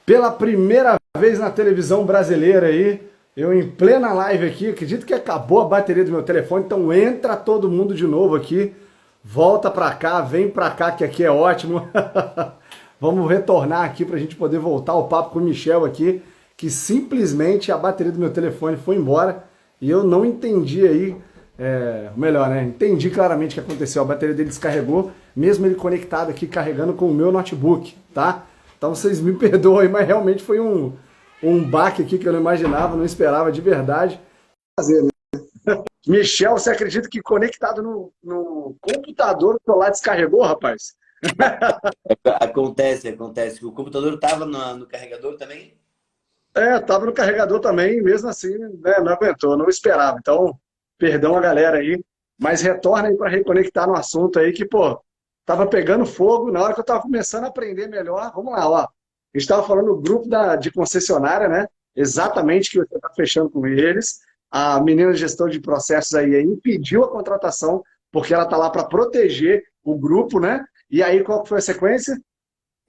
Pela primeira vez na televisão brasileira aí, eu em plena live aqui, acredito que acabou a bateria do meu telefone, então entra todo mundo de novo aqui, volta pra cá, vem pra cá que aqui é ótimo. Vamos retornar aqui pra gente poder voltar ao papo com o Michel aqui, que simplesmente a bateria do meu telefone foi embora e eu não entendi aí, melhor, né? Entendi claramente o que aconteceu, a bateria dele descarregou, mesmo ele conectado aqui carregando com o meu notebook, tá? Então vocês me perdoem, mas realmente foi um baque aqui que eu não imaginava, não esperava de verdade. Michel, você acredita que conectado no computador o celular descarregou, rapaz? Acontece. O computador estava no carregador também? Tava no carregador também, mesmo assim, né, não aguentou, não esperava. Então, perdão a galera aí, mas retorna aí para reconectar no assunto aí que, pô, tava pegando fogo na hora que eu tava começando a aprender melhor. Vamos lá, ó. A gente estava falando do grupo de concessionária, né? Exatamente que você está fechando com eles. A menina de gestão de processos aí impediu a contratação, porque ela tá lá para proteger o grupo, né? E aí, qual que foi a sequência?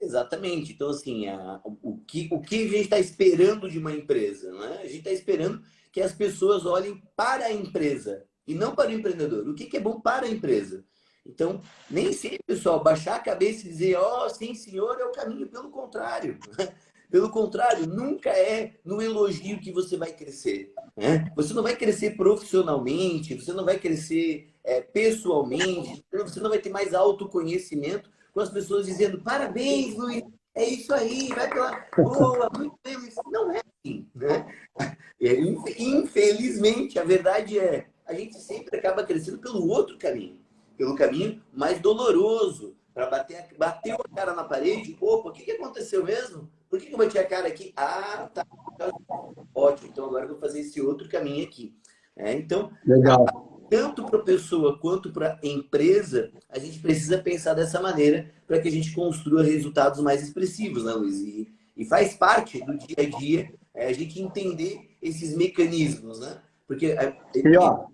Exatamente. Então, assim, o que a gente está esperando de uma empresa? Não é? A gente está esperando que as pessoas olhem para a empresa e não para o empreendedor. O que é bom para a empresa? Então, nem sempre, pessoal, baixar a cabeça e dizer, ó, sim, senhor, é o caminho. Pelo contrário. Pelo contrário, nunca é no elogio que você vai crescer. Né? Você não vai crescer profissionalmente, você não vai crescer pessoalmente, você não vai ter mais autoconhecimento com as pessoas dizendo parabéns, Luiz, é isso aí, vai pela boa, muito bem, Luiz. Não é assim, né? Infelizmente, a verdade é, a gente sempre acaba crescendo pelo outro caminho, pelo caminho mais doloroso, para bater a cara na parede. Opa, o que aconteceu mesmo? Por que eu bati a cara aqui? Ah, tá. Ótimo, então agora eu vou fazer esse outro caminho aqui. Então, Legal. tanto para a pessoa quanto para a empresa, a gente precisa pensar dessa maneira para que a gente construa resultados mais expressivos, né, Luiz? E faz parte do dia a dia a gente entender esses mecanismos, né? Porque E ó,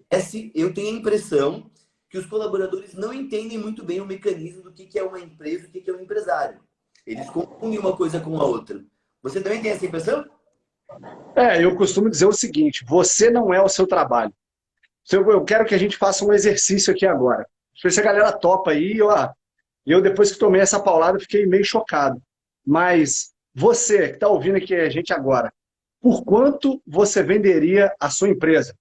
eu tenho a impressão que os colaboradores não entendem muito bem o mecanismo do que é uma empresa e o que é um empresário. Eles confundem uma coisa com a outra. Você também tem essa impressão? eu costumo dizer o seguinte: você não é o seu trabalho. Eu quero que a gente faça um exercício aqui agora. Não sei se a galera topa aí, ó. Eu, depois que tomei essa paulada, fiquei meio chocado. Mas você que está ouvindo aqui a gente agora, por quanto você venderia a sua empresa?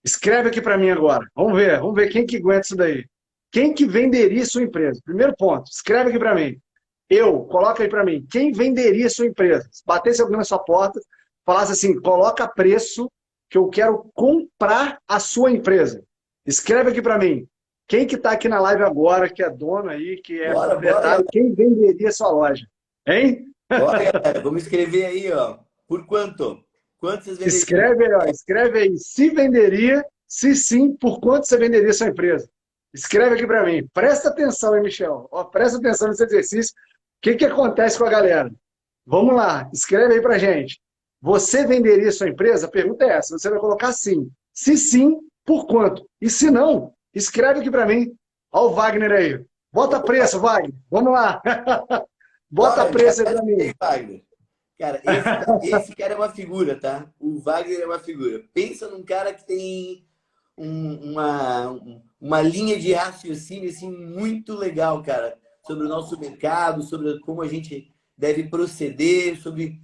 Escreve aqui para mim agora. Vamos ver quem que aguenta isso daí. Quem que venderia sua empresa? Primeiro ponto, escreve aqui para mim. Coloca aí para mim. Quem venderia sua empresa? Se batesse alguém na sua porta, falasse assim, coloca preço que eu quero comprar a sua empresa. Escreve aqui para mim. Quem que está aqui na live agora, que é dono aí, que é Bora, bora, proprietário, galera. quem venderia sua loja? Hein? Bora, galera. Vamos escrever aí, ó. Por quanto? Quanto vocês venderiam? Escreve aí, ó, escreve aí. Se venderia, se sim, por quanto você venderia sua empresa? Escreve aqui para mim. Presta atenção, hein, Michel? Ó, presta atenção nesse exercício. O que que acontece com a galera? Vamos lá, escreve aí pra gente. Você venderia sua empresa? A pergunta é essa. Você vai colocar sim. Se sim, por quanto? E se não, escreve aqui para mim. Olha o Wagner aí. Bota preço, Wagner. Vamos lá. Bota Bora, já preço aí para gastei, mim. Wagner. Cara, esse cara é uma figura, tá? O Wagner é uma figura. Pensa num cara que tem uma linha de raciocínio assim, muito legal, cara, sobre o nosso mercado, sobre como a gente deve proceder, sobre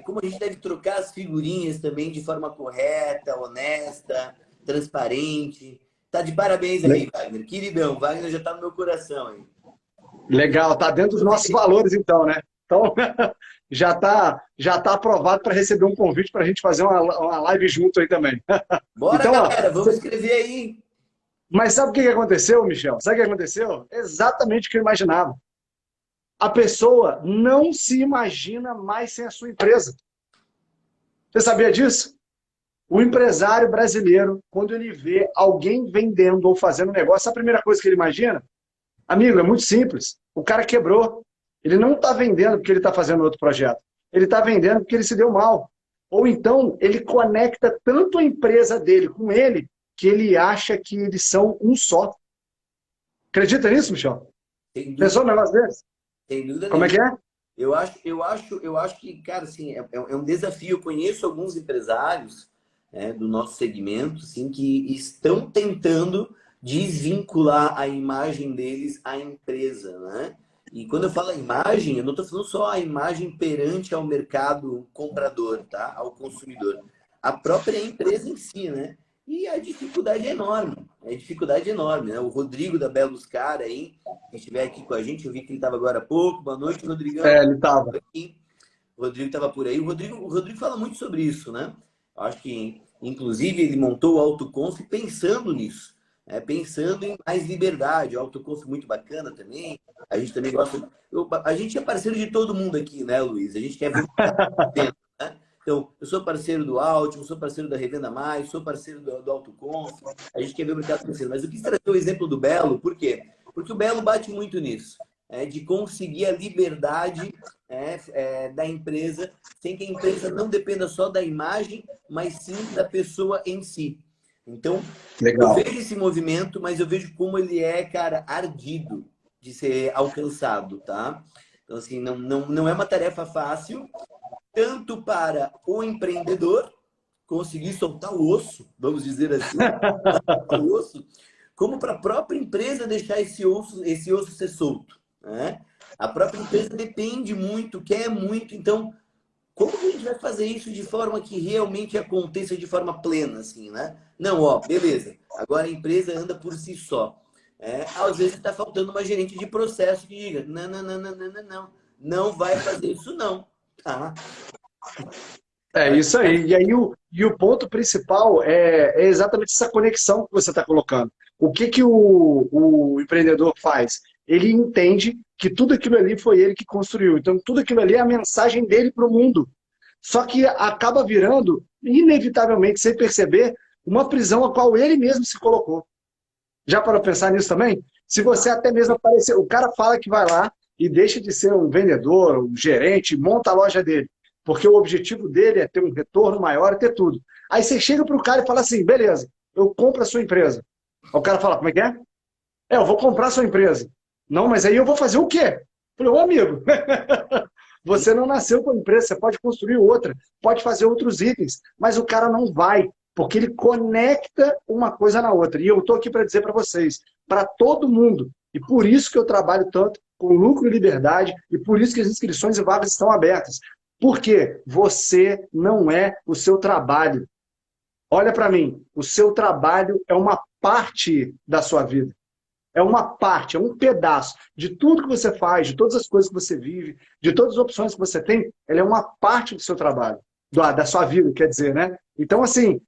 como a gente deve trocar as figurinhas também de forma correta, honesta, transparente. Tá de parabéns aí, Wagner. Queridão, Wagner já tá no meu coração aí. Legal, tá dentro dos nossos valores, então, né? Então, já tá aprovado para receber um convite para a gente fazer uma live junto aí também. Bora, Então, ó, galera, vamos escrever aí. mas sabe o que que aconteceu, Michel? Sabe o que aconteceu? Exatamente o que eu imaginava. A pessoa não se imagina mais sem a sua empresa. Você sabia disso? O empresário brasileiro, quando ele vê alguém vendendo ou fazendo um negócio, a primeira coisa que ele imagina, amigo, é muito simples. O cara quebrou. Ele não está vendendo porque ele está fazendo outro projeto. Ele está vendendo porque ele se deu mal. Ou então, ele conecta tanto a empresa dele com ele, que ele acha que eles são um só. Acredita nisso, Michel? Sem Pensou dúvida, no negócio desse? sem dúvida Como é nenhuma. que é? Eu acho que, cara, assim, é um desafio. Eu conheço alguns empresários, né, do nosso segmento, assim, que estão tentando desvincular a imagem deles à empresa, né? E quando eu falo a imagem, eu não estou falando só a imagem perante ao mercado comprador, tá? Ao consumidor. A própria empresa em si, né? E a dificuldade é enorme. A dificuldade é enorme, né? O Rodrigo da Belos Cara aí, que estiver aqui com a gente, eu vi que ele estava agora há pouco. Boa noite, Rodrigão. Ele tava. Aqui. O Rodrigo estava por aí. O Rodrigo fala muito sobre isso, né? Eu acho que, inclusive, ele montou o AutoConf pensando nisso, né? Pensando em mais liberdade. O AutoConf muito bacana também. A gente também gosta. A gente é parceiro de todo mundo aqui, né, Luiz? A gente quer ver o que está acontecendo, né? Então, eu sou parceiro do Altium, sou parceiro da Revenda Mais, sou parceiro do AutoConf. A gente quer ver o que está acontecendo. Mas eu quis trazer o exemplo do Belo, por quê? Porque o Belo bate muito nisso, de conseguir a liberdade da empresa, sem que a empresa não dependa só da imagem, mas sim da pessoa em si. Então, eu Legal. vejo esse movimento, mas eu vejo como ele é, cara, ardido de ser alcançado, tá? Então, assim, não é uma tarefa fácil, tanto para o empreendedor conseguir soltar o osso, vamos dizer assim, o osso, como para a própria empresa deixar esse osso ser solto, né? A própria empresa depende muito, quer muito, então como que a gente vai fazer isso de forma que realmente aconteça de forma plena, assim, né? Não, ó, beleza. Agora a empresa anda por si só. Às vezes está faltando uma gerente de processo que diga, não, não, não, não, não, não, não, não vai fazer isso não, tá? É isso aí. E o ponto principal é exatamente essa conexão que você está colocando. O que que o empreendedor faz? Ele entende que tudo aquilo ali foi ele que construiu. Então, tudo aquilo ali é a mensagem dele para o mundo. Só que acaba virando, inevitavelmente, sem perceber, uma prisão a qual ele mesmo se colocou. Já para pensar nisso também? Se você até mesmo aparecer, o cara fala que vai lá e deixa de ser um vendedor, um gerente, monta a loja dele, porque o objetivo dele é ter um retorno maior, é ter tudo. Aí você chega para o cara e fala assim, beleza, eu compro a sua empresa. Aí o cara fala, como é que é? Eu vou comprar a sua empresa. Não, mas aí eu vou fazer o quê? Eu falei, ô amigo, você não nasceu com a empresa, você pode construir outra, pode fazer outros itens, mas o cara não vai, porque ele conecta uma coisa na outra. E eu estou aqui para dizer para vocês, para todo mundo, e por isso que eu trabalho tanto com lucro e liberdade, e por isso que as inscrições e vagas estão abertas. Porque você não é o seu trabalho. Olha para mim, o seu trabalho é uma parte da sua vida. É uma parte, é um pedaço de tudo que você faz, de todas as coisas que você vive, de todas as opções que você tem, ela é uma parte do seu trabalho, da sua vida, quer dizer, né? Então, assim,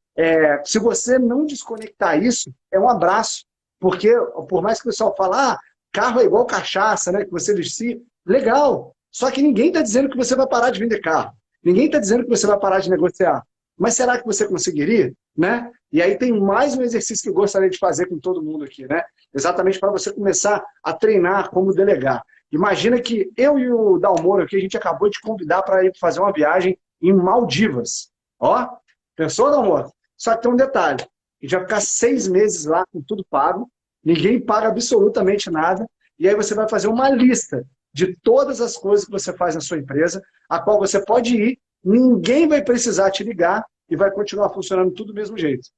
se você não desconectar isso, é um abraço. Porque, por mais que o pessoal fale, carro é igual cachaça, né? Que você vicia, legal. Só que ninguém está dizendo que você vai parar de vender carro. Ninguém está dizendo que você vai parar de negociar. Mas será que você conseguiria? Né? E aí tem mais um exercício que eu gostaria de fazer com todo mundo aqui, né? Exatamente para você começar a treinar como delegar. Imagina que eu e o Dalmoro aqui, a gente acabou de convidar para ir fazer uma viagem em Maldivas. Ó, pensou, Dalmoro? Só que tem um detalhe. A gente vai ficar 6 meses lá com tudo pago, ninguém paga absolutamente nada, e aí você vai fazer uma lista de todas as coisas que você faz na sua empresa, a qual você pode ir, ninguém vai precisar te ligar e vai continuar funcionando tudo do mesmo jeito.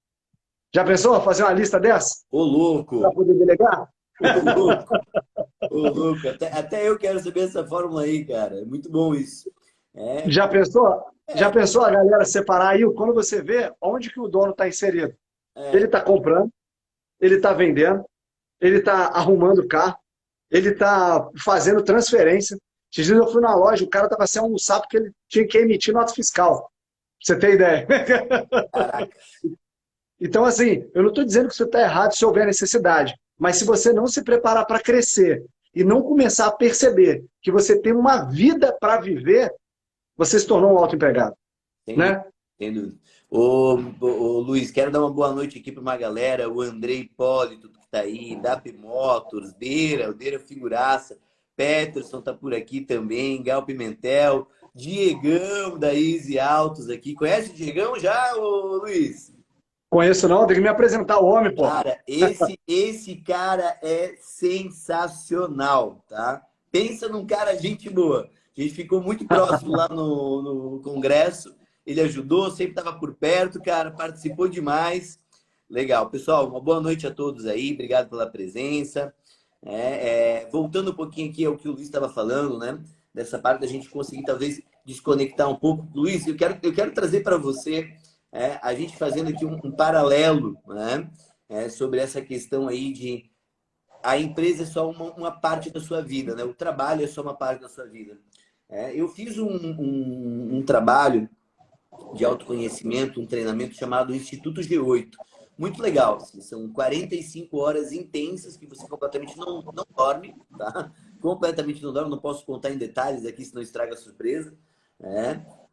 Já pensou fazer uma lista dessa? Ô, louco! Para poder delegar? Ô, louco! Ô, louco! Até eu quero saber essa fórmula aí, cara. É muito bom isso. Já pensou? Já É, pensou a galera separar aí? Quando você vê onde que o dono está inserido? Ele é. está comprando, ele está vendendo, ele está arrumando o carro, ele está fazendo transferência. Esses dias eu fui na loja, o cara estava sem almoçar porque ele tinha que emitir nota fiscal. Pra você ter ideia. Caraca. Então, assim, eu não estou dizendo que você está errado se houver necessidade, mas se você não se preparar para crescer e não começar a perceber que você tem uma vida para viver, você se tornou um autoempregado, Sem dúvida, né? sem dúvida. Ô, Luiz, quero dar uma boa noite aqui para uma galera. O Andrei Hipólito, que está aí, DAP Motors, o Deira Figuraça, Peterson tá por aqui também, Gal Pimentel, Diegão da Easy Autos aqui. Conhece o Diegão já, ô, Luiz? Conheço não, tem que me apresentar o homem, pô. Cara, esse cara é sensacional, tá? Pensa num cara gente boa. A gente ficou muito próximo lá no congresso. Ele ajudou, sempre estava por perto, cara, participou demais. Legal. Pessoal, uma boa noite a todos aí. Obrigado pela presença. Voltando um pouquinho aqui ao que o Luiz estava falando, né? Dessa parte da gente conseguir, talvez, desconectar um pouco. Luiz, eu quero trazer para você, a gente fazendo aqui um paralelo, né? Sobre essa questão aí de a empresa é só uma parte da sua vida, né? O trabalho é só uma parte da sua vida. Eu fiz um trabalho de autoconhecimento, um treinamento chamado Instituto G8. Muito legal. Assim, são 45 horas intensas que você completamente não dorme, tá? Completamente não dorme. Não posso contar em detalhes aqui, senão estraga a surpresa.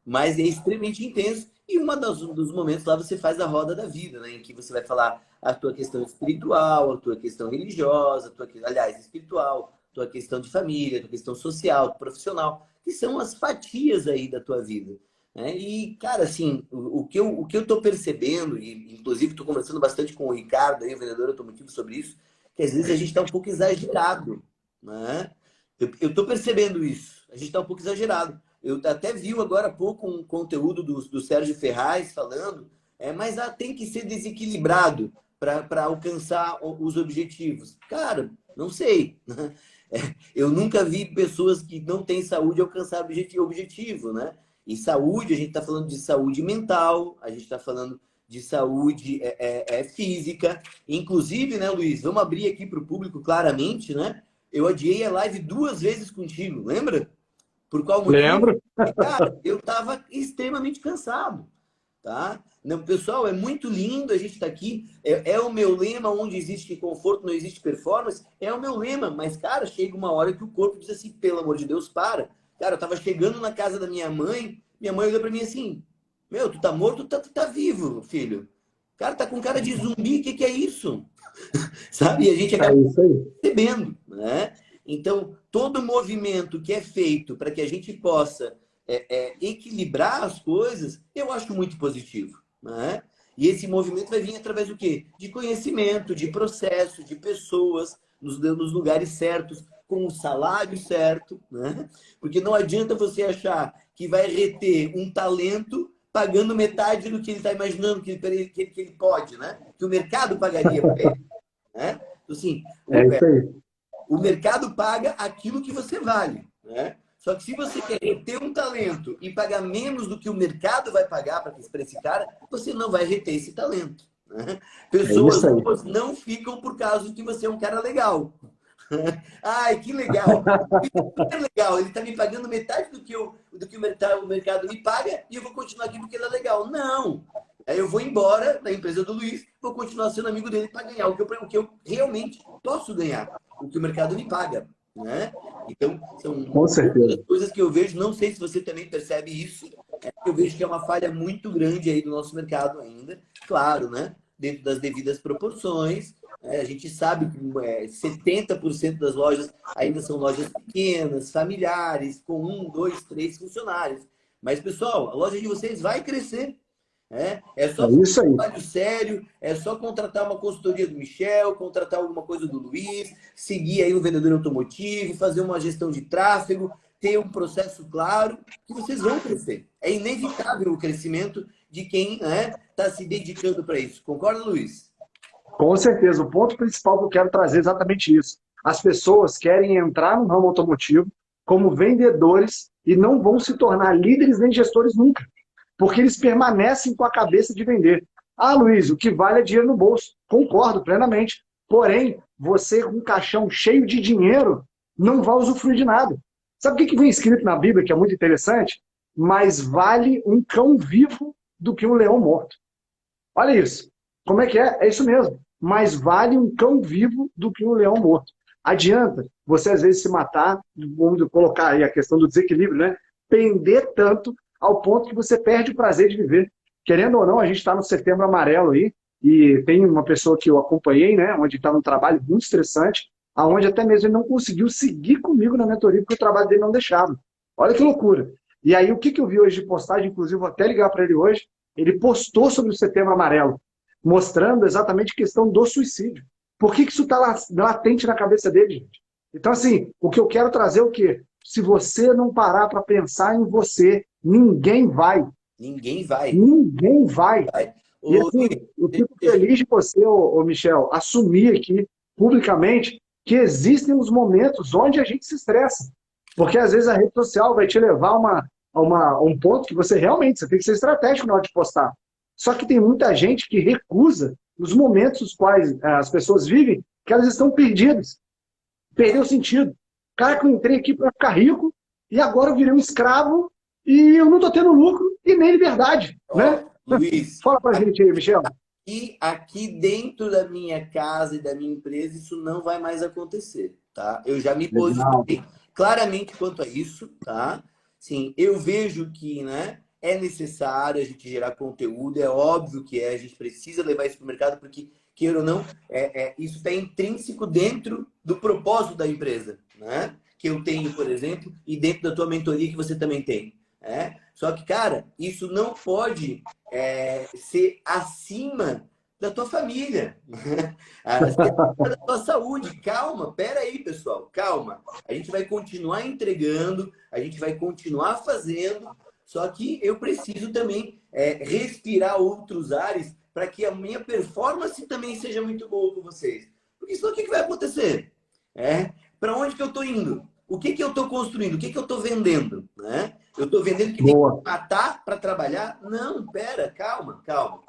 Mas é extremamente intenso. E dos momentos lá você faz a roda da vida, né? Em que você vai falar a tua questão espiritual, a tua questão religiosa, aliás, espiritual, a tua questão de família, a tua questão social, profissional, que são as fatias aí da tua vida. E, cara, assim, o que eu tô percebendo, e inclusive tô conversando bastante com o Ricardo, aí, o vendedor automotivo, sobre isso, que às vezes a gente tá um pouco exagerado, né? Eu tô percebendo isso. A gente tá um pouco exagerado. Eu até vi agora há pouco um conteúdo do Sérgio Ferraz falando, mas tem que ser desequilibrado para alcançar os objetivos. Cara, não sei. Eu nunca vi pessoas que não têm saúde alcançar objetivo, né? E saúde, a gente está falando de saúde mental, a gente está falando de saúde física. Inclusive, né, Luiz, vamos abrir aqui para o público claramente, né? Eu adiei a live 2 vezes contigo, lembra? Por qual motivo? Lembro. Porque, cara, eu estava extremamente cansado, tá? Não, pessoal, é muito lindo a gente estar aqui. É o meu lema, onde existe conforto, não existe performance. É o meu lema, mas, cara, chega uma hora que o corpo diz assim, pelo amor de Deus, para. Cara, eu tava chegando na casa da minha mãe olhou pra mim assim, meu, tu tá morto, tu tá vivo, filho. O cara tá com cara de zumbi, o que é isso? Sabe? E a gente acaba Isso aí. percebendo, né? Então, todo movimento que é feito para que a gente possa equilibrar as coisas, eu acho muito positivo, né? E esse movimento vai vir através do quê? De conhecimento, de processo, de pessoas nos lugares certos, com o salário certo, né? Porque não adianta você achar que vai reter um talento pagando metade do que ele está imaginando que ele pode, né? Que o mercado pagaria para ele, né? Então, assim, É isso aí. o mercado paga aquilo que você vale, né? Só que se você quer reter um talento e pagar menos do que o mercado vai pagar para esse cara, você não vai reter esse talento, né? Pessoas boas não ficam por causa de que você é um cara legal. Ai, que legal. Super legal. Ele está me pagando metade do que o mercado me paga e eu vou continuar aqui porque ele é legal. Não. Aí eu vou embora da empresa do Luiz, vou continuar sendo amigo dele para ganhar o que eu realmente posso ganhar, o que o mercado me paga, né? Então, são Com certeza. coisas que eu vejo, não sei se você também percebe isso, eu vejo que é uma falha muito grande aí do nosso mercado ainda, claro, né? Dentro das devidas proporções. A gente sabe que 70% das lojas ainda são lojas pequenas, familiares, com 1, 2, 3 funcionários. Mas, pessoal, a loja de vocês vai crescer. É só fazer isso aí. um trabalho sério, é só contratar uma consultoria do Michel, contratar alguma coisa do Luiz, seguir aí um vendedor automotivo, fazer uma gestão de tráfego, ter um processo claro, que vocês vão crescer. É inevitável o crescimento de quem está se dedicando para isso. Concorda, Luiz? Com certeza. O ponto principal que eu quero trazer é exatamente isso. As pessoas querem entrar no ramo automotivo como vendedores e não vão se tornar líderes nem gestores nunca. Porque eles permanecem com a cabeça de vender. Ah, Luiz, o que vale é dinheiro no bolso. Concordo plenamente. Porém, você com um caixão cheio de dinheiro não vai usufruir de nada. Sabe o que vem escrito na Bíblia, que é muito interessante? Mais vale um cão vivo do que um leão morto. Olha isso. Como é que é? É isso mesmo. Mais vale um cão vivo do que um leão morto. Adianta você, às vezes, se matar, vamos colocar aí a questão do desequilíbrio, né? Pender tanto ao ponto que você perde o prazer de viver. Querendo ou não, a gente está no Setembro Amarelo aí, e tem uma pessoa que eu acompanhei, né? Onde está num trabalho muito estressante, aonde até mesmo ele não conseguiu seguir comigo na mentoria, porque o trabalho dele não deixava. Olha que loucura. E aí, o que eu vi hoje de postagem, inclusive, vou até ligar para ele hoje, ele postou sobre o Setembro Amarelo, mostrando exatamente a questão do suicídio. Por que isso está latente na cabeça dele, gente? Então, assim, o que eu quero trazer é o quê? se você não parar para pensar em você, ninguém vai. Ninguém vai. Ninguém vai. Vai. E Ô, assim, Luiz, eu fico feliz de você, Michel, assumir aqui publicamente que existem os momentos onde a gente se estressa. Porque às vezes a rede social vai te levar a um ponto que você realmente você tem que ser estratégico na hora de postar. Só que tem muita gente que recusa os momentos os quais as pessoas vivem, que elas estão perdidas. Perdeu o sentido. Cara, que eu entrei aqui para ficar rico e agora eu virei um escravo e eu não estou tendo lucro e nem liberdade, ó, né? Luiz, Fala pra gente aí, Michel. aqui dentro da minha casa e da minha empresa, isso não vai mais acontecer, tá? Eu já me Legal. posicionei claramente quanto a isso, tá? Sim, eu vejo que, né, é necessário a gente gerar conteúdo, é óbvio que é, a gente precisa levar isso para o mercado, porque, queira ou não, isso está intrínseco dentro do propósito da empresa, né? Que eu tenho, por exemplo, e dentro da tua mentoria que você também tem. Só que, cara, isso não pode ser acima da tua família, acima da tua saúde. Calma, pera aí, pessoal, calma. A gente vai continuar entregando, a gente vai continuar fazendo, só que eu preciso também respirar outros ares para que a minha performance também seja muito boa com vocês. Porque senão o que vai acontecer? Para onde que eu estou indo? O que eu estou construindo? O que eu estou vendendo? Né? Eu estou vendendo que tem que Boa. matar para trabalhar? Não, pera, calma, calma.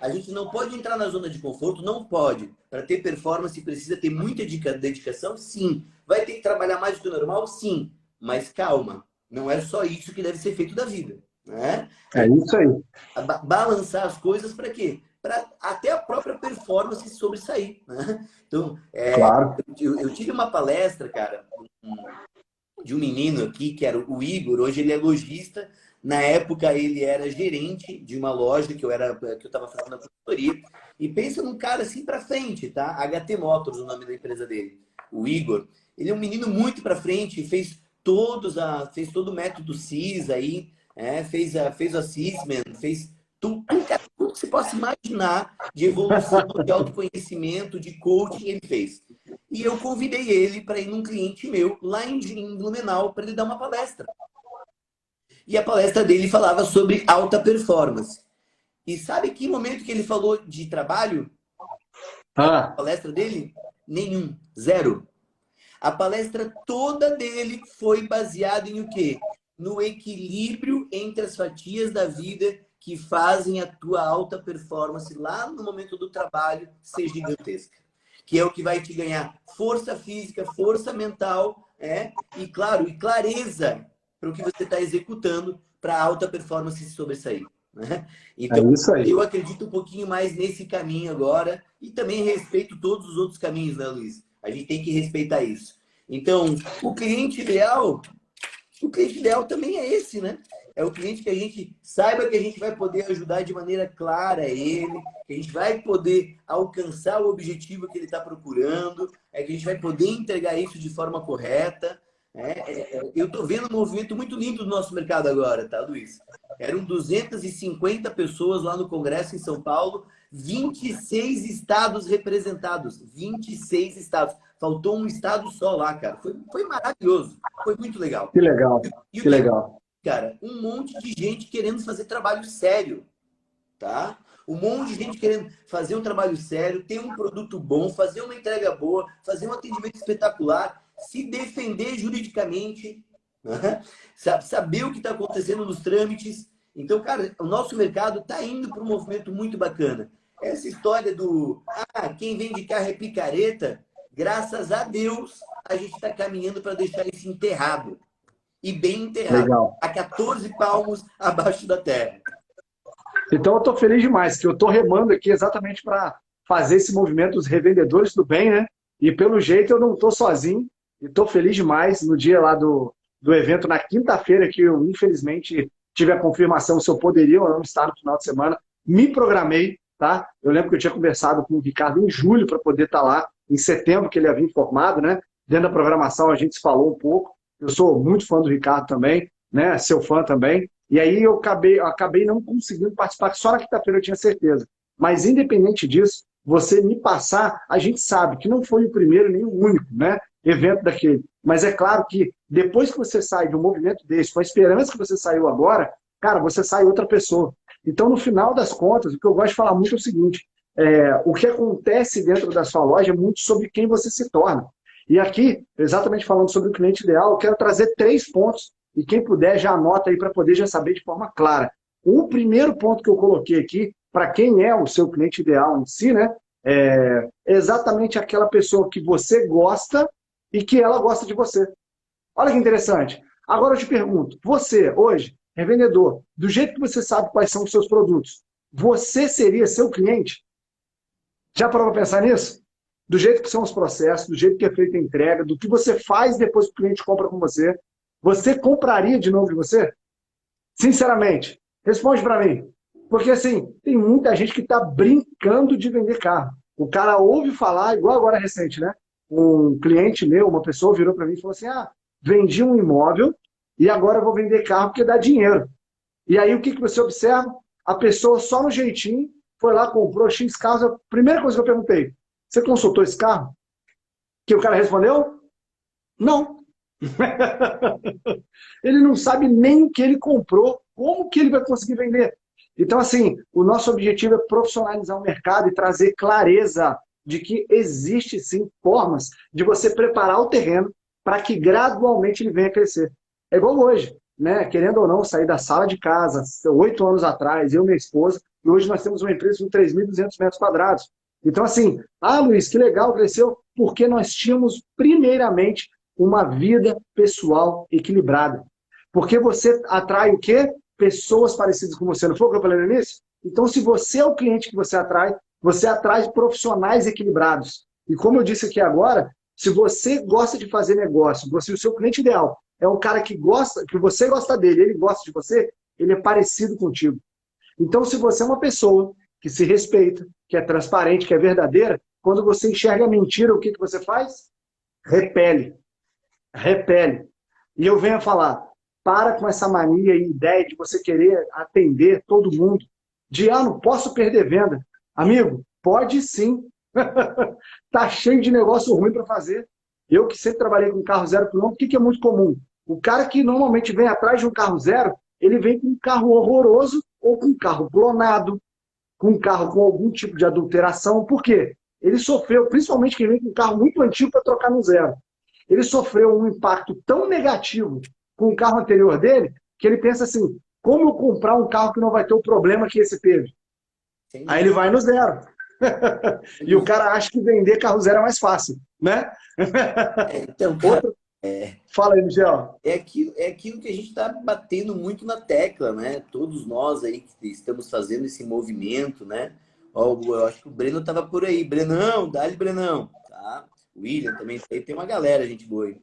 A gente não pode entrar na zona de conforto, não pode. Para ter performance precisa ter muita dedicação, sim. Vai ter que trabalhar mais do que o normal, sim. Mas calma, não é só isso que deve ser feito da vida. Né? É isso aí. Balançar as coisas para quê? Para até a própria performance sobressair. Né? Então, Claro. eu tive uma palestra, cara, de um menino aqui, que era o Igor. Hoje ele é lojista. Na época ele era gerente de uma loja que eu estava fazendo a consultoria. E pensa num cara assim para frente, tá? HT Motors, o nome da empresa dele. O Igor. Ele é um menino muito para frente, fez todo o método CIS aí, fez o assessment, fez tudo que você possa imaginar de evolução, de autoconhecimento, de coaching, ele fez. E eu convidei ele para ir num cliente meu, lá em Blumenau, para ele dar uma palestra. E a palestra dele falava sobre alta performance. E sabe que momento que ele falou de trabalho? A palestra dele? Nenhum. Zero. A palestra toda dele foi baseada em o quê? No equilíbrio entre as fatias da vida que fazem a tua alta performance lá no momento do trabalho ser gigantesca. Que é o que vai te ganhar força física, força mental, e claro, e clareza para o que você está executando para a alta performance se sobressair. Né? É Então, isso aí. eu acredito um pouquinho mais nesse caminho agora e também respeito todos os outros caminhos, né, Luiz? A gente tem que respeitar isso. Então, o cliente ideal também é esse, né? É o cliente que a gente saiba que a gente vai poder ajudar de maneira clara ele, que a gente vai poder alcançar o objetivo que ele está procurando, que a gente vai poder entregar isso de forma correta. Eu estou vendo um movimento muito lindo do nosso mercado agora, tá, Luiz? Eram 250 pessoas lá no Congresso em São Paulo, 26 estados representados, 26 estados. Faltou um estado só lá, cara. Foi maravilhoso, foi muito legal. Que legal. E o Que que, legal. cara? Um monte de gente querendo fazer trabalho sério, tá? Um monte de gente querendo fazer um trabalho sério, ter um produto bom, fazer uma entrega boa, fazer um atendimento espetacular, se defender juridicamente, né? Saber o que está acontecendo nos trâmites. Então, cara, o nosso mercado está indo para um movimento muito bacana. Essa história quem vende carro é picareta, graças a Deus, a gente está caminhando para deixar isso enterrado. E bem enterrado. Legal. A 14 palmos abaixo da terra. Então eu estou feliz demais, que eu estou remando aqui exatamente para fazer esse movimento dos revendedores do bem, né? E pelo jeito eu não estou sozinho. E estou feliz demais no dia lá do evento, na quinta-feira, que eu infelizmente tive a confirmação se eu poderia ou não estar no final de semana. Me programei, tá? Eu lembro que eu tinha conversado com o Ricardo em julho para poder estar lá, em setembro, que ele havia informado, né? Dentro da programação a gente se falou um pouco. Eu sou muito fã do Ricardo também, né? Seu fã também. E aí eu acabei não conseguindo participar, que só na quinta-feira eu tinha certeza. Mas independente disso, você me passar, a gente sabe que não foi o primeiro nem o único, né, evento daquele. Mas é claro que depois que você sai de um movimento desse, com a esperança que você saiu agora, cara, você sai outra pessoa. Então, no final das contas, o que eu gosto de falar muito é o seguinte, o que acontece dentro da sua loja é muito sobre quem você se torna. E aqui, exatamente falando sobre o cliente ideal, eu quero trazer 3 pontos, e quem puder já anota aí para poder já saber de forma clara. O primeiro ponto que eu coloquei aqui, para quem é o seu cliente ideal em si, né, é exatamente aquela pessoa que você gosta e que ela gosta de você. Olha que interessante. Agora eu te pergunto, você hoje é vendedor, do jeito que você sabe quais são os seus produtos, você seria seu cliente? Já parou para pensar nisso? Do jeito que são os processos, do jeito que é feita a entrega, do que você faz depois que o cliente compra com você, você compraria de novo de você? Sinceramente, responde para mim. Porque assim, tem muita gente que está brincando de vender carro. O cara ouve falar, igual agora recente, né? Um cliente meu, uma pessoa virou para mim e falou assim, vendi um imóvel e agora eu vou vender carro porque dá dinheiro. E aí o que você observa? A pessoa só no jeitinho foi lá, comprou X carros. A primeira coisa que eu perguntei, você consultou esse carro? Que o cara respondeu, não. Ele não sabe nem o que ele comprou, como que ele vai conseguir vender. Então, assim, o nosso objetivo é profissionalizar o mercado e trazer clareza de que existe, sim, formas de você preparar o terreno para que gradualmente ele venha a crescer. É igual hoje, né? Querendo ou não, sair da sala de casa, 8 anos atrás, eu e minha esposa, e hoje nós temos uma empresa com 3.200 metros quadrados. Então, assim, Luiz, que legal, cresceu, porque nós tínhamos, primeiramente, uma vida pessoal equilibrada. Porque você atrai o quê? Pessoas parecidas com você. Não foi o que eu falei no início? Então, se você é o cliente que você atrai profissionais equilibrados. E como eu disse aqui agora, se você gosta de fazer negócio, o seu cliente ideal é um cara que gosta, que você gosta dele, ele gosta de você, ele é parecido contigo. Então, se você é uma pessoa que se respeita, que é transparente, que é verdadeira, quando você enxerga a mentira, o que você faz? Repele. Repele. E eu venho a falar, para com essa mania e ideia de você querer atender todo mundo. De, não posso perder venda. Amigo, pode sim. Tá cheio de negócio ruim para fazer. Eu que sempre trabalhei com carro 0 km, o que é muito comum? O cara que normalmente vem atrás de um carro 0, ele vem com um carro horroroso ou com um carro clonado, com um carro com algum tipo de adulteração. Por quê? Ele sofreu, principalmente quem vem com um carro muito antigo para trocar no 0. Ele sofreu um impacto tão negativo com o carro anterior dele, que ele pensa assim, como eu comprar um carro que não vai ter o problema que esse teve? Sim. Aí ele vai no 0. E o cara acha que vender carro 0 é mais fácil, né? Então, cara, fala aí, Michel. É aquilo que a gente está batendo muito na tecla, né? Todos nós aí que estamos fazendo esse movimento, né? Eu acho que o Breno estava por aí. Brenão, dá-lhe Brenão, tá? O William também tem uma galera, gente boa aí.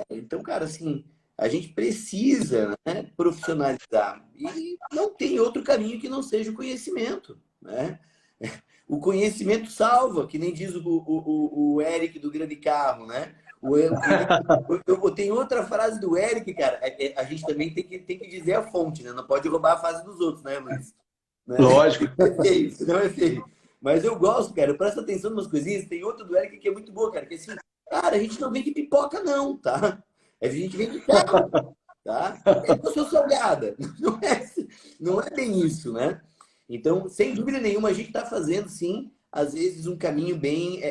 Então, cara, assim, a gente precisa, né, profissionalizar. E não tem outro caminho que não seja o conhecimento, né? O conhecimento salva, que nem diz o Eric do Grande Carro, né? Eu tenho outra frase do Eric, cara. A gente também tem que dizer a fonte, né? Não pode roubar a frase dos outros, né, Luiz? Né? Lógico. Não é feio, não é feio. Mas eu gosto, cara. Presta atenção em umas coisinhas. Tem outra do Eric que é muito boa, cara. Que é assim, cara, a gente não vende pipoca, não, tá? A gente vende carro, tá? Eu sou salgada. Não é bem isso, né? Então, sem dúvida nenhuma, a gente está fazendo, sim, às vezes, um caminho bem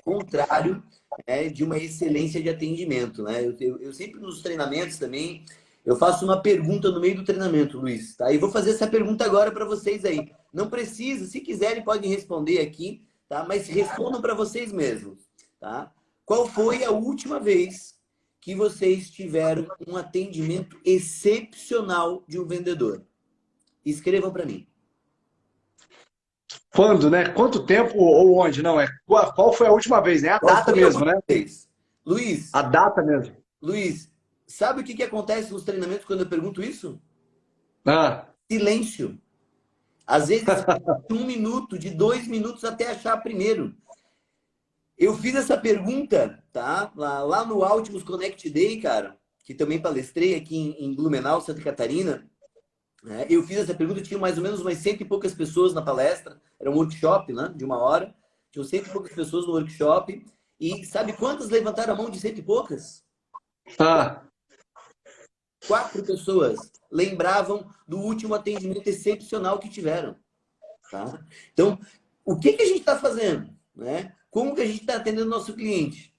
contrário, né, de uma excelência de atendimento, né? Eu sempre nos treinamentos também, eu faço uma pergunta no meio do treinamento, Luiz, tá? E vou fazer essa pergunta agora para vocês aí. Não precisa, se quiserem, podem responder aqui, tá? Mas respondam para vocês mesmos, tá? Qual foi a última vez que vocês tiveram um atendimento excepcional de um vendedor? Escrevam para mim. Quando, né? Quanto tempo ou onde? Não, qual foi a última vez, né? A data mesmo, né? Luiz. A data mesmo. Luiz, sabe o que acontece nos treinamentos quando eu pergunto isso? Silêncio. Às vezes, de 1 minuto, de 2 minutos até achar primeiro. Eu fiz essa pergunta, tá? Lá no Altimus Connect Day, cara, que também palestrei aqui em Blumenau, Santa Catarina. Eu fiz essa pergunta, tinha mais ou menos umas 100 e poucas pessoas na palestra. Era um workshop, né, de 1 hora. Tinham 100 e poucas pessoas no workshop. E sabe quantas levantaram a mão de cento e poucas? Ah, 4 pessoas lembravam do último atendimento excepcional que tiveram. Tá? Então, o que a gente está fazendo? Né? Como que a gente está atendendo o nosso cliente?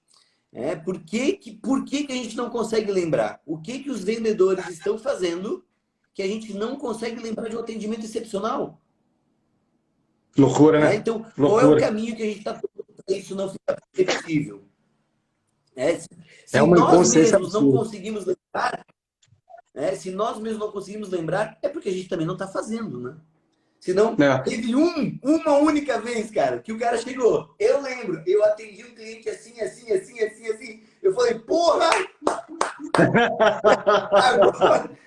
Por que a gente não consegue lembrar? O que os vendedores estão fazendo que a gente não consegue lembrar de um atendimento excepcional? loucura, né? Então, qual é o Loucura. caminho que a gente está tomando para isso não ficar repetitível? É Se uma nós inconsciência mesmos não absurda. conseguimos lembrar, se nós mesmos não conseguimos lembrar, é porque a gente também não está fazendo, né? Senão, É. teve uma única vez, cara, que o cara chegou. Eu lembro, eu atendi um cliente assim, assim, assim, assim, assim. Eu falei, porra!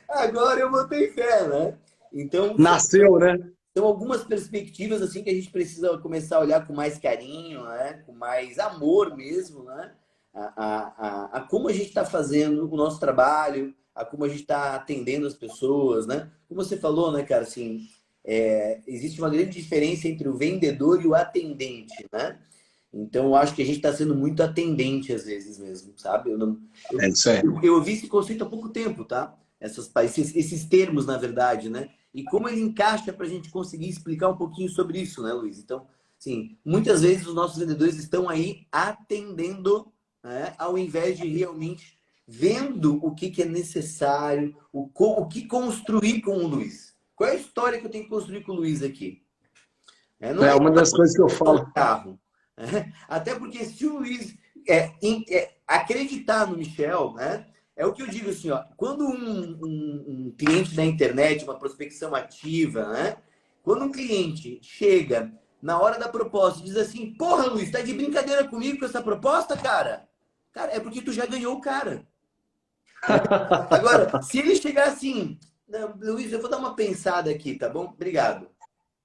Agora eu botei fé, né? Então, Nasceu, né? são algumas perspectivas assim que a gente precisa começar a olhar com mais carinho, né? Com mais amor mesmo, né? A como a gente está fazendo o nosso trabalho, a como a gente está atendendo as pessoas, né? Como você falou, né, cara, assim, existe uma grande diferença entre o vendedor e o atendente, né? Então, eu acho que a gente está sendo muito atendente às vezes mesmo, sabe? É isso aí. Eu ouvi esse conceito há pouco tempo, tá? Esses termos, na verdade, né? E como ele encaixa para a gente conseguir explicar um pouquinho sobre isso, né, Luiz? Então, sim, muitas vezes os nossos vendedores estão aí atendendo, né, ao invés de realmente vendo o que é necessário, o que construir com o Luiz. Qual é a história que eu tenho que construir com o Luiz aqui? Não É é uma das coisas que eu um falo. carro. Até porque se o Luiz acreditar no Michel, né? É o que eu digo assim, ó, quando um cliente da internet, uma prospecção ativa, né? Quando um cliente chega na hora da proposta e diz assim, porra, Luiz, tá de brincadeira comigo com essa proposta, cara? Cara, é porque tu já ganhou o cara. Agora, se ele chegar assim, não, Luiz, eu vou dar uma pensada aqui, tá bom? Obrigado.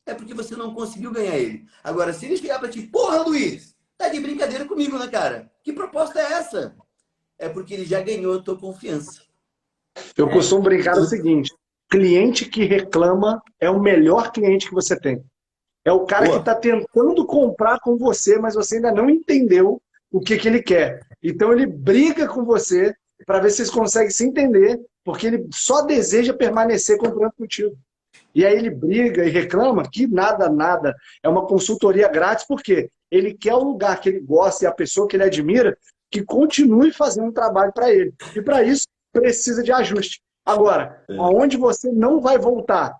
É porque você não conseguiu ganhar ele. Agora, se ele chegar pra ti, porra, Luiz, tá de brincadeira comigo, né, cara? Que proposta é essa? É porque ele já ganhou a tua confiança. Eu costumo brincar o Então, seguinte: cliente que reclama é o melhor cliente que você tem. É o cara que pô, está tentando comprar com você, mas você ainda não entendeu o que ele quer. Então ele briga com você para ver se vocês conseguem se entender, porque ele só deseja permanecer comprando contigo. E aí ele briga e reclama que nada, nada. É uma consultoria grátis, porque ele quer o lugar que ele gosta e a pessoa que ele admira que continue fazendo um trabalho para ele. E para isso precisa de ajuste. Agora, aonde você não vai voltar,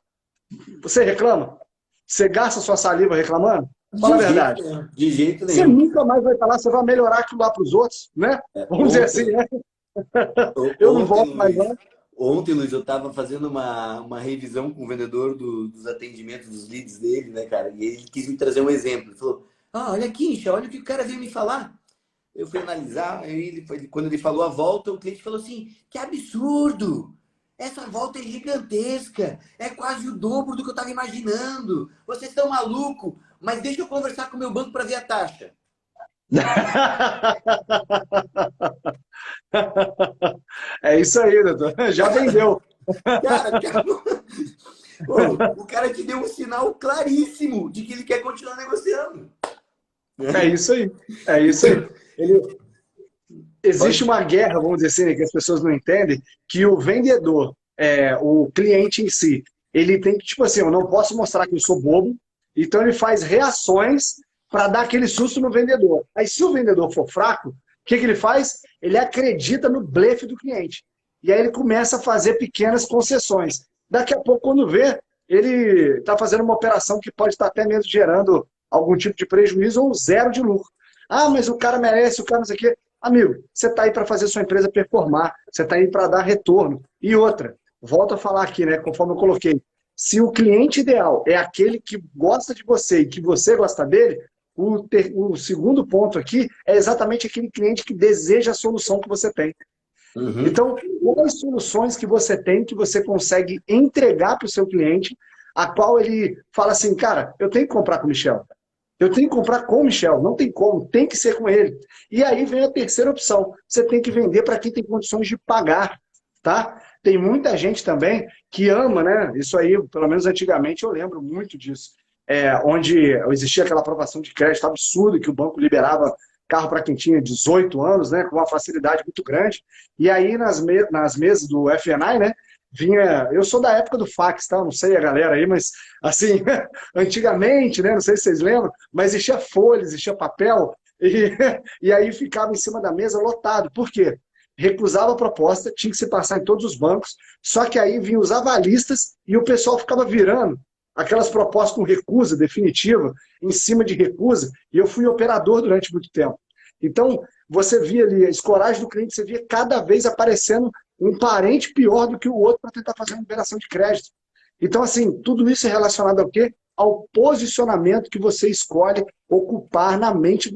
você reclama? Você gasta sua saliva reclamando? Fala a de jeito verdade. nenhum. De jeito Você nenhum. nunca mais vai falar, você vai melhorar aquilo lá para os outros, né? Vamos dizer assim, Ontem, né? Eu não volto mais lá. Ontem, Luiz, eu estava fazendo uma revisão com o vendedor dos atendimentos, dos leads dele, né, cara? E ele quis me trazer um exemplo. Ele falou, olha aqui, Incha, olha o que o cara veio me falar. Eu fui analisar, quando ele falou a volta, o cliente falou assim, que absurdo! Essa volta é gigantesca, é quase o dobro do que eu estava imaginando. Vocês estão malucos, mas deixa eu conversar com o meu banco para ver a taxa. É isso aí, doutor. Já vendeu. Cara, o cara te deu um sinal claríssimo de que ele quer continuar negociando. É isso aí. É isso Então, aí. Ele, existe pode. uma guerra, vamos dizer assim, né, que as pessoas não entendem, que o vendedor, o cliente em si, ele tem que, tipo assim, eu não posso mostrar que eu sou bobo, então ele faz reações para dar aquele susto no vendedor. Aí se o vendedor for fraco, o que ele faz? Ele acredita no blefe do cliente. E aí ele começa a fazer pequenas concessões. Daqui a pouco, quando vê, ele está fazendo uma operação que pode estar até mesmo gerando algum tipo de prejuízo ou zero de lucro. Ah, mas o cara merece, o cara não sei o quê. Amigo, você está aí para fazer sua empresa performar, você está aí para dar retorno. E outra, volto a falar aqui, né, conforme eu coloquei, se o cliente ideal é aquele que gosta de você e que você gosta dele, o segundo ponto aqui é exatamente aquele cliente que deseja a solução que você tem. Uhum. Então, quais soluções que você tem que você consegue entregar para o seu cliente, a qual ele fala assim, cara, eu tenho que comprar com o Michel. Eu tenho que comprar com o Michel, não tem como, tem que ser com ele. E aí vem a terceira opção, você tem que vender para quem tem condições de pagar, tá? Tem muita gente também que ama, né? Isso aí, pelo menos antigamente, eu lembro muito disso. Onde existia aquela aprovação de crédito absurda que o banco liberava carro para quem tinha 18 anos, né, com uma facilidade muito grande. E aí nas mesas do FNI, né, vinha, eu sou da época do fax, tá? Não sei a galera aí, mas assim, antigamente, né, não sei se vocês lembram, mas existia folha, existia papel, e, e aí ficava em cima da mesa lotado. Por quê? Recusava a proposta, tinha que se passar em todos os bancos, só que aí vinham os avalistas e o pessoal ficava virando aquelas propostas com recusa definitiva, em cima de recusa, e eu fui operador durante muito tempo. Então, você via ali a escoragem do cliente, você via cada vez aparecendo um parente pior do que o outro para tentar fazer uma liberação de crédito. Então, assim, tudo isso é relacionado ao quê? Ao posicionamento que você escolhe ocupar na mente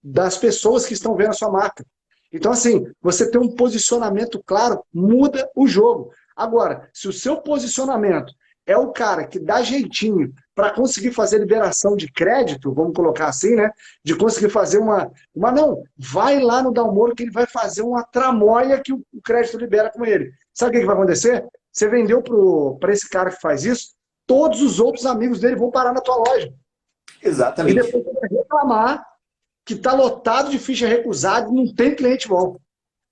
das pessoas que estão vendo a sua marca. Então, assim, você ter um posicionamento claro, muda o jogo. Agora, se o seu posicionamento é o cara que dá jeitinho para conseguir fazer liberação de crédito, vamos colocar assim, né? De conseguir fazer não, vai lá no Dalmoro que ele vai fazer uma tramóia que o crédito libera com ele. Sabe o que vai acontecer? Você vendeu para esse cara que faz isso, todos os outros amigos dele vão parar na tua loja. Exatamente. E depois você vai reclamar que está lotado de ficha recusada e não tem cliente bom.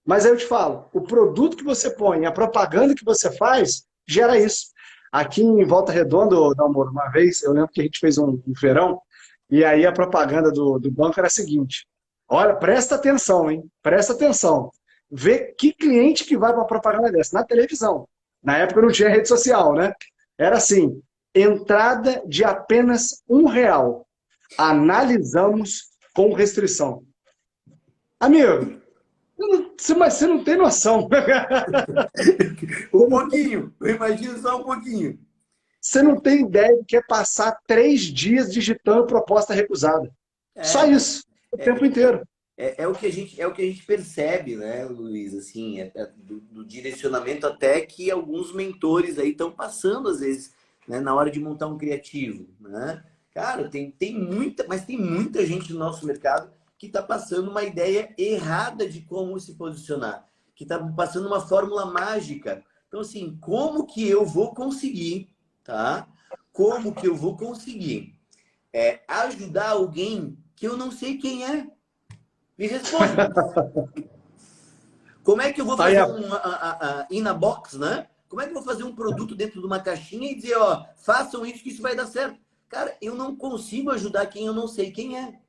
Mas aí eu te falo, o produto que você põe, a propaganda que você faz, gera isso. Aqui em Volta Redonda, Dalmoro, uma vez, eu lembro que a gente fez um feirão, e aí a propaganda do banco era a seguinte, olha, presta atenção, hein? Presta atenção. Vê que cliente que vai para uma propaganda dessa, na televisão. Na época não tinha rede social, né? Era assim, entrada de apenas R$ 1. Analisamos com restrição. Amigo, mas você não tem noção. Um pouquinho, eu imagino só um pouquinho. Você não tem ideia do que é passar 3 dias digitando proposta recusada. Só isso, o tempo inteiro. É o que a gente percebe, né, Luiz? Assim, do direcionamento até que alguns mentores aí estão passando, às vezes, né, na hora de montar um criativo, né? Cara, mas tem muita gente no nosso mercado que está passando uma ideia errada de como se posicionar, que está passando uma fórmula mágica. Então, assim, como que eu vou conseguir, tá? Como que eu vou conseguir ajudar alguém que eu não sei quem é? Me responde. Como é que eu vou fazer in a box, né? Como é que eu vou fazer um produto dentro de uma caixinha e dizer, ó, façam isso que isso vai dar certo? Cara, eu não consigo ajudar quem eu não sei quem é.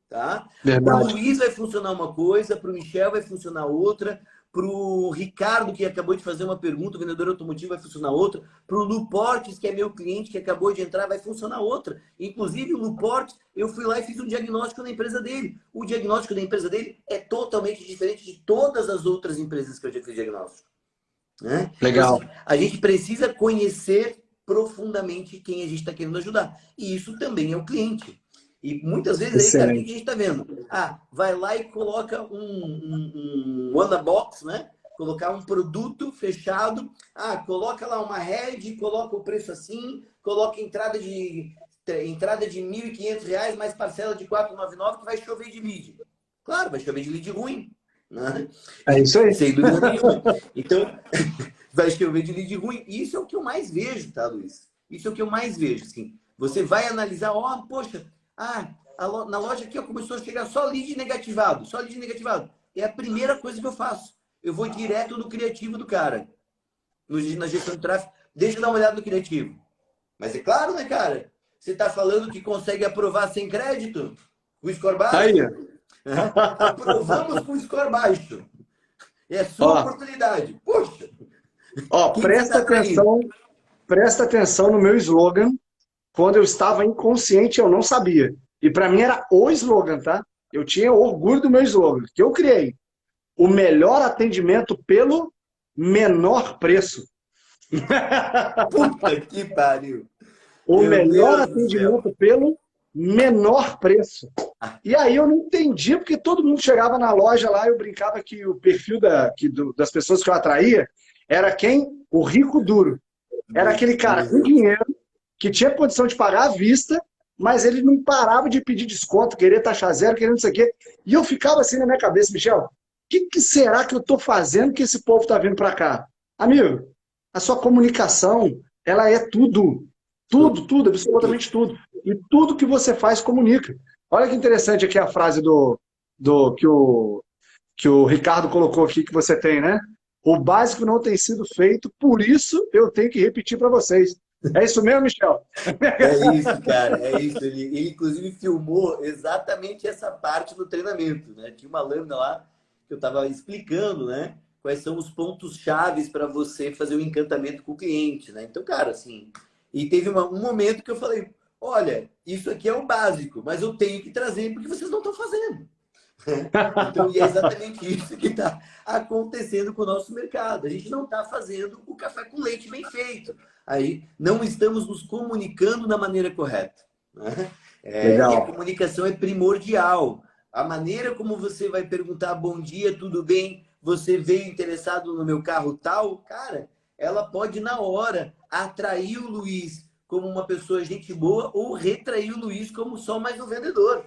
Tá? Para o Luiz vai funcionar uma coisa, para o Michel vai funcionar outra, para o Ricardo, que acabou de fazer uma pergunta, o vendedor automotivo, vai funcionar outra, para o Luportes, que é meu cliente, que acabou de entrar, vai funcionar outra. Inclusive, o Luportes, eu fui lá e fiz um diagnóstico na empresa dele. O diagnóstico da empresa dele é totalmente diferente de todas as outras empresas que eu já fiz diagnóstico. Né? Legal. Então, assim, a gente precisa conhecer profundamente quem a gente está querendo ajudar. E isso também é o cliente. E muitas vezes aí, cara, o que a gente está vendo? Vai lá e coloca um One Box, né? Colocar um produto fechado. Coloca lá uma head, coloca o preço assim, coloca entrada de R$ 1.500 mais parcela de R$ 499 que vai chover de lead. Claro, vai chover de lead ruim. Né? É isso aí. Sem dúvida nenhuma. Então, vai chover de lead ruim. E isso é o que eu mais vejo, tá, Luiz? Isso é o que eu mais vejo. Assim. Você vai analisar, poxa, na loja aqui começou a chegar só lead negativado, só lead negativado. É a primeira coisa que eu faço. Eu vou direto no criativo do cara. Na gestão de tráfego, deixa eu dar uma olhada no criativo. Mas é claro, né, cara? Você está falando que consegue aprovar sem crédito? Com score baixo? Aí. Aprovamos com score baixo. É a sua oportunidade. Poxa! Presta atenção no meu slogan. Quando eu estava inconsciente, eu não sabia. E para mim era o slogan, tá? Eu tinha orgulho do meu slogan, que eu criei. O melhor atendimento pelo menor preço. Puta que pariu! O melhor atendimento pelo menor preço. E aí eu não entendi, porque todo mundo chegava na loja lá, eu brincava que o perfil das pessoas que eu atraía era quem? O rico duro. Era aquele cara com dinheiro, que tinha condição de pagar à vista, mas ele não parava de pedir desconto, querer taxa zero, querer não sei o quê. E eu ficava assim na minha cabeça, Michel, o que será que eu estou fazendo que esse povo está vindo para cá? Amigo, a sua comunicação, ela é tudo. Tudo, absolutamente tudo. E tudo que você faz comunica. Olha que interessante aqui a frase do que o Ricardo colocou aqui que você tem, né? O básico não tem sido feito, por isso eu tenho que repetir para vocês. É isso mesmo, Michel? É isso, cara, é isso. Ele inclusive filmou exatamente essa parte do treinamento, né? Tinha uma lâmina lá que eu estava explicando, né? Quais são os pontos chaves para você fazer o encantamento com o cliente, né? Então, cara, assim, e teve um momento que eu falei, olha, isso aqui é o básico, mas eu tenho que trazer porque vocês não estão fazendo. Então, e é exatamente isso que está acontecendo com o nosso mercado. A gente não está fazendo o café com leite bem feito. Aí não estamos nos comunicando da maneira correta, né? E a Legal. comunicação é primordial. A maneira como você vai perguntar bom dia, tudo bem? Você veio interessado no meu carro tal? Cara, ela pode na hora atrair o Luiz como uma pessoa gente boa ou retrair o Luiz como só mais um vendedor.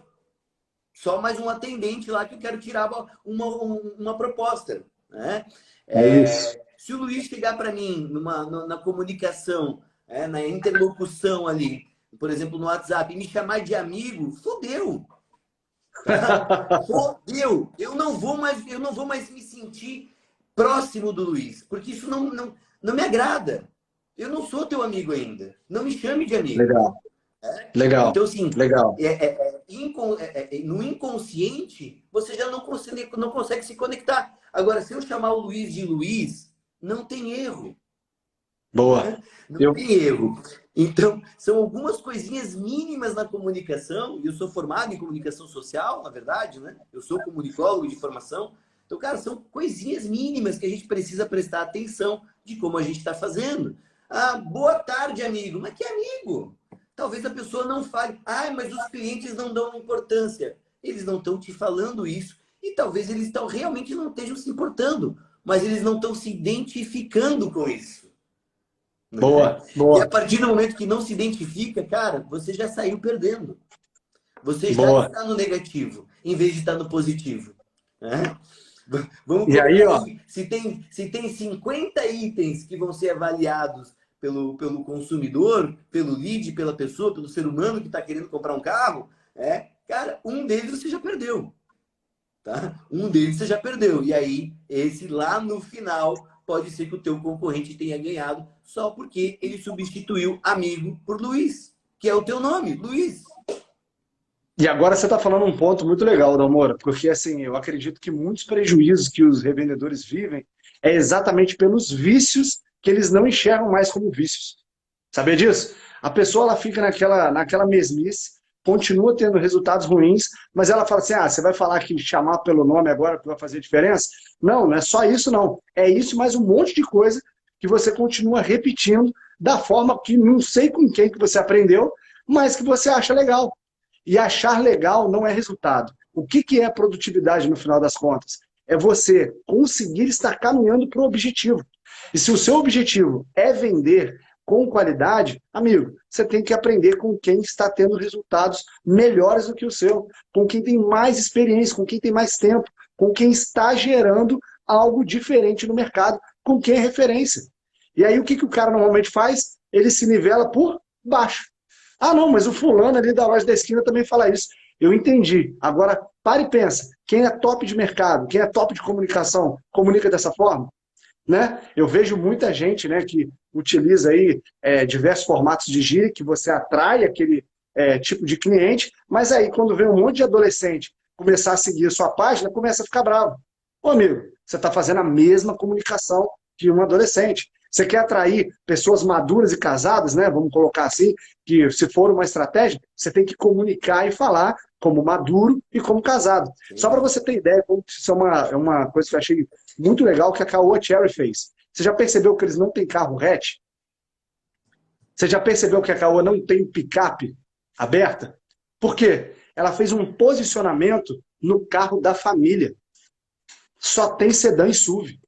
Só mais um atendente lá que eu quero tirar uma proposta, né? É isso. Se o Luiz chegar para mim na comunicação, na interlocução ali, por exemplo, no WhatsApp, e me chamar de amigo, fodeu. Tá? Fodeu. Eu não vou mais me sentir próximo do Luiz, porque isso não me agrada. Eu não sou teu amigo ainda. Não me chame de amigo. Legal, legal, Então, assim, legal. no inconsciente, você já não consegue se conectar. Agora, se eu chamar o Luiz de Luiz, não tem erro. Boa. Né? Não Eu, tem erro. Então, são algumas coisinhas mínimas na comunicação, e eu sou formado em comunicação social, na verdade, né? Eu sou comunicólogo de formação. Então, cara, são coisinhas mínimas que a gente precisa prestar atenção de como a gente está fazendo. Ah, boa tarde, amigo. Mas que amigo? Talvez a pessoa não fale. Ah, mas os clientes não dão importância. Eles não estão te falando isso. E talvez eles realmente não estejam se importando, mas eles não estão se identificando com isso. Né? boa, E a boa, partir do momento que não se identifica, cara, você já saiu perdendo. Você já boa. está no negativo, em vez de estar no positivo. Né? Vamos E aí, colocar ó, aí, se tem 50 itens que vão ser avaliados pelo consumidor, pelo lead, pela pessoa, pelo ser humano que está querendo comprar um carro, cara, um deles você já perdeu. Tá? Um deles você já perdeu. E aí, esse lá no final, pode ser que o teu concorrente tenha ganhado só porque ele substituiu amigo por Luiz, que é o teu nome, Luiz. e agora você está falando um ponto muito legal, Dalmora, porque assim, eu acredito que muitos prejuízos que os revendedores vivem é exatamente pelos vícios que eles não enxergam mais como vícios. Sabia disso? A pessoa ela fica naquela mesmice, continua tendo resultados ruins, mas ela fala assim: ah, você vai falar que chamar pelo nome agora que vai fazer diferença? Não, não é só isso, não. É isso mais um monte de coisa que você continua repetindo da forma que não sei com quem que você aprendeu, mas que você acha legal. E achar legal não é resultado. O que é produtividade no final das contas? É você conseguir estar caminhando para o objetivo. E se o seu objetivo é vender com qualidade, amigo, você tem que aprender com quem está tendo resultados melhores do que o seu, com quem tem mais experiência, com quem tem mais tempo, com quem está gerando algo diferente no mercado, com quem é referência. E aí o que o cara normalmente faz? Ele se nivela por baixo. Ah, não, mas o fulano ali da loja da esquina também fala isso. Eu entendi. Agora, para e pensa. Quem é top de mercado, quem é top de comunicação, comunica dessa forma? Né? Eu vejo muita gente, né, que utiliza aí diversos formatos de gíria, que você atrai aquele tipo de cliente, mas aí quando vem um monte de adolescente começar a seguir a sua página, começa a ficar bravo. Ô amigo, você está fazendo a mesma comunicação que um adolescente. Você quer atrair pessoas maduras e casadas, né? Vamos colocar assim, que se for uma estratégia, você tem que comunicar e falar como maduro e como casado. Só para você ter ideia, isso é uma coisa que eu achei muito legal que a Caoa Cherry fez. Você já percebeu que eles não têm carro hatch? Você já percebeu que a Caoa não tem picape aberta? Por quê? Ela fez um posicionamento no carro da família. Só tem sedã e SUV.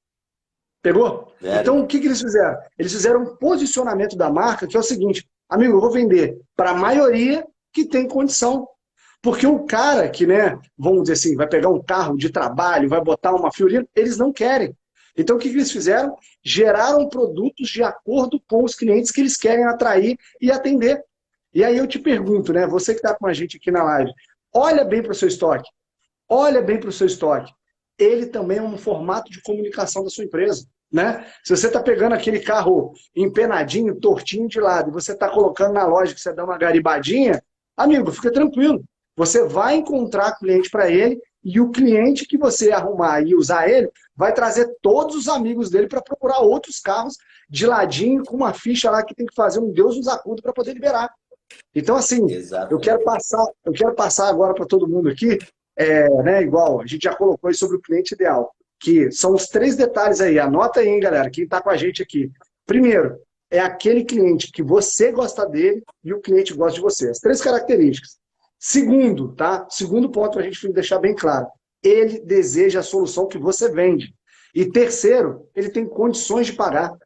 Pegou? Sério? Então, o que eles fizeram? Eles fizeram um posicionamento da marca que é o seguinte: amigo, eu vou vender para a maioria que tem condição. Porque o cara que, né, vamos dizer assim, vai pegar um carro de trabalho, vai botar uma Fiorino, eles não querem. Então, o que eles fizeram? Geraram produtos de acordo com os clientes que eles querem atrair e atender. E aí eu te pergunto, né, você que está com a gente aqui na live, olha bem para o seu estoque. Olha bem para o seu estoque. Ele também é um formato de comunicação da sua empresa. Né? Se você está pegando aquele carro empenadinho, tortinho de lado, e você está colocando na loja que você dá uma garibadinha, amigo, fica tranquilo. Você vai encontrar cliente para ele e o cliente que você arrumar e usar ele vai trazer todos os amigos dele para procurar outros carros de ladinho com uma ficha lá que tem que fazer um Deus nos acuda para poder liberar. Então, assim, Exatamente. eu quero passar agora para todo mundo aqui, né, igual a gente já colocou aí sobre o cliente ideal, que são os 3 detalhes aí. Anota aí, hein, galera, quem está com a gente aqui. Primeiro, é aquele cliente que você gosta dele e o cliente gosta de você. As 3 características. Segundo, tá? Segundo ponto para a gente deixar bem claro. Ele deseja a solução que você vende. E terceiro, ele tem condições de pagar.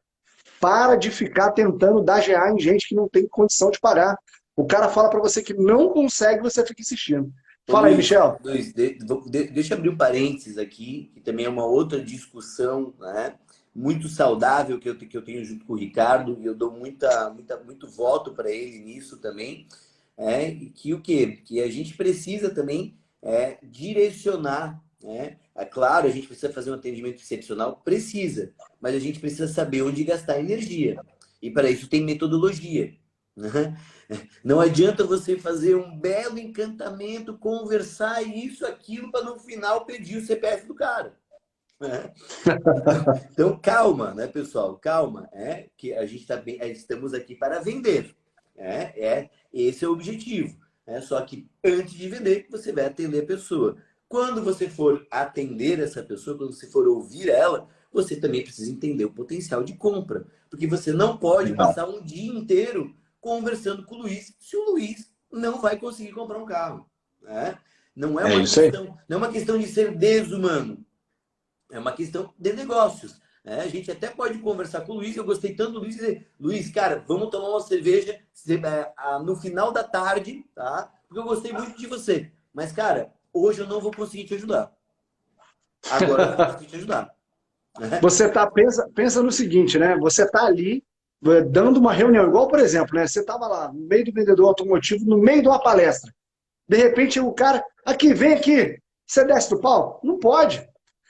Para de ficar tentando dar GA em gente que não tem condição de pagar. O cara fala para você que não consegue, você fica insistindo. Ô, Fala aí, Michel. Luiz, deixa eu abrir um parênteses aqui, que também é uma outra discussão, né, muito saudável que eu tenho junto com o Ricardo, e eu dou muito voto para ele nisso também, que o quê? Que a gente precisa também direcionar, né? É claro, a gente precisa fazer um atendimento excepcional, precisa, mas a gente precisa saber onde gastar energia. E para isso tem metodologia, né? Não adianta você fazer um belo encantamento, conversar isso, aquilo, para no final pedir o CPF do cara. Né? Então, calma, né, pessoal? Calma. Que a gente estamos aqui para vender. Esse é o objetivo. Só que antes de vender, você vai atender a pessoa. Quando você for atender essa pessoa, quando você for ouvir ela, você também precisa entender o potencial de compra. Porque você não pode Legal. passar um dia inteiro conversando com o Luiz, se o Luiz não vai conseguir comprar um carro. Né? Não é É uma isso aí. questão, não é uma questão de ser desumano. É uma questão de negócios. A gente até pode conversar com o Luiz. Eu gostei tanto do Luiz e dizer, Luiz, cara, vamos tomar uma cerveja no final da tarde, tá? Porque eu gostei muito de você. Mas, cara, hoje eu não vou conseguir te ajudar. Agora eu vou conseguir te ajudar. Você tá, pensa no seguinte, né? Você está ali dando uma reunião, igual, por exemplo, né? Você estava lá no meio do vendedor automotivo, no meio de uma palestra. De repente, o cara, aqui, vem aqui. Você desce do palco? Não pode.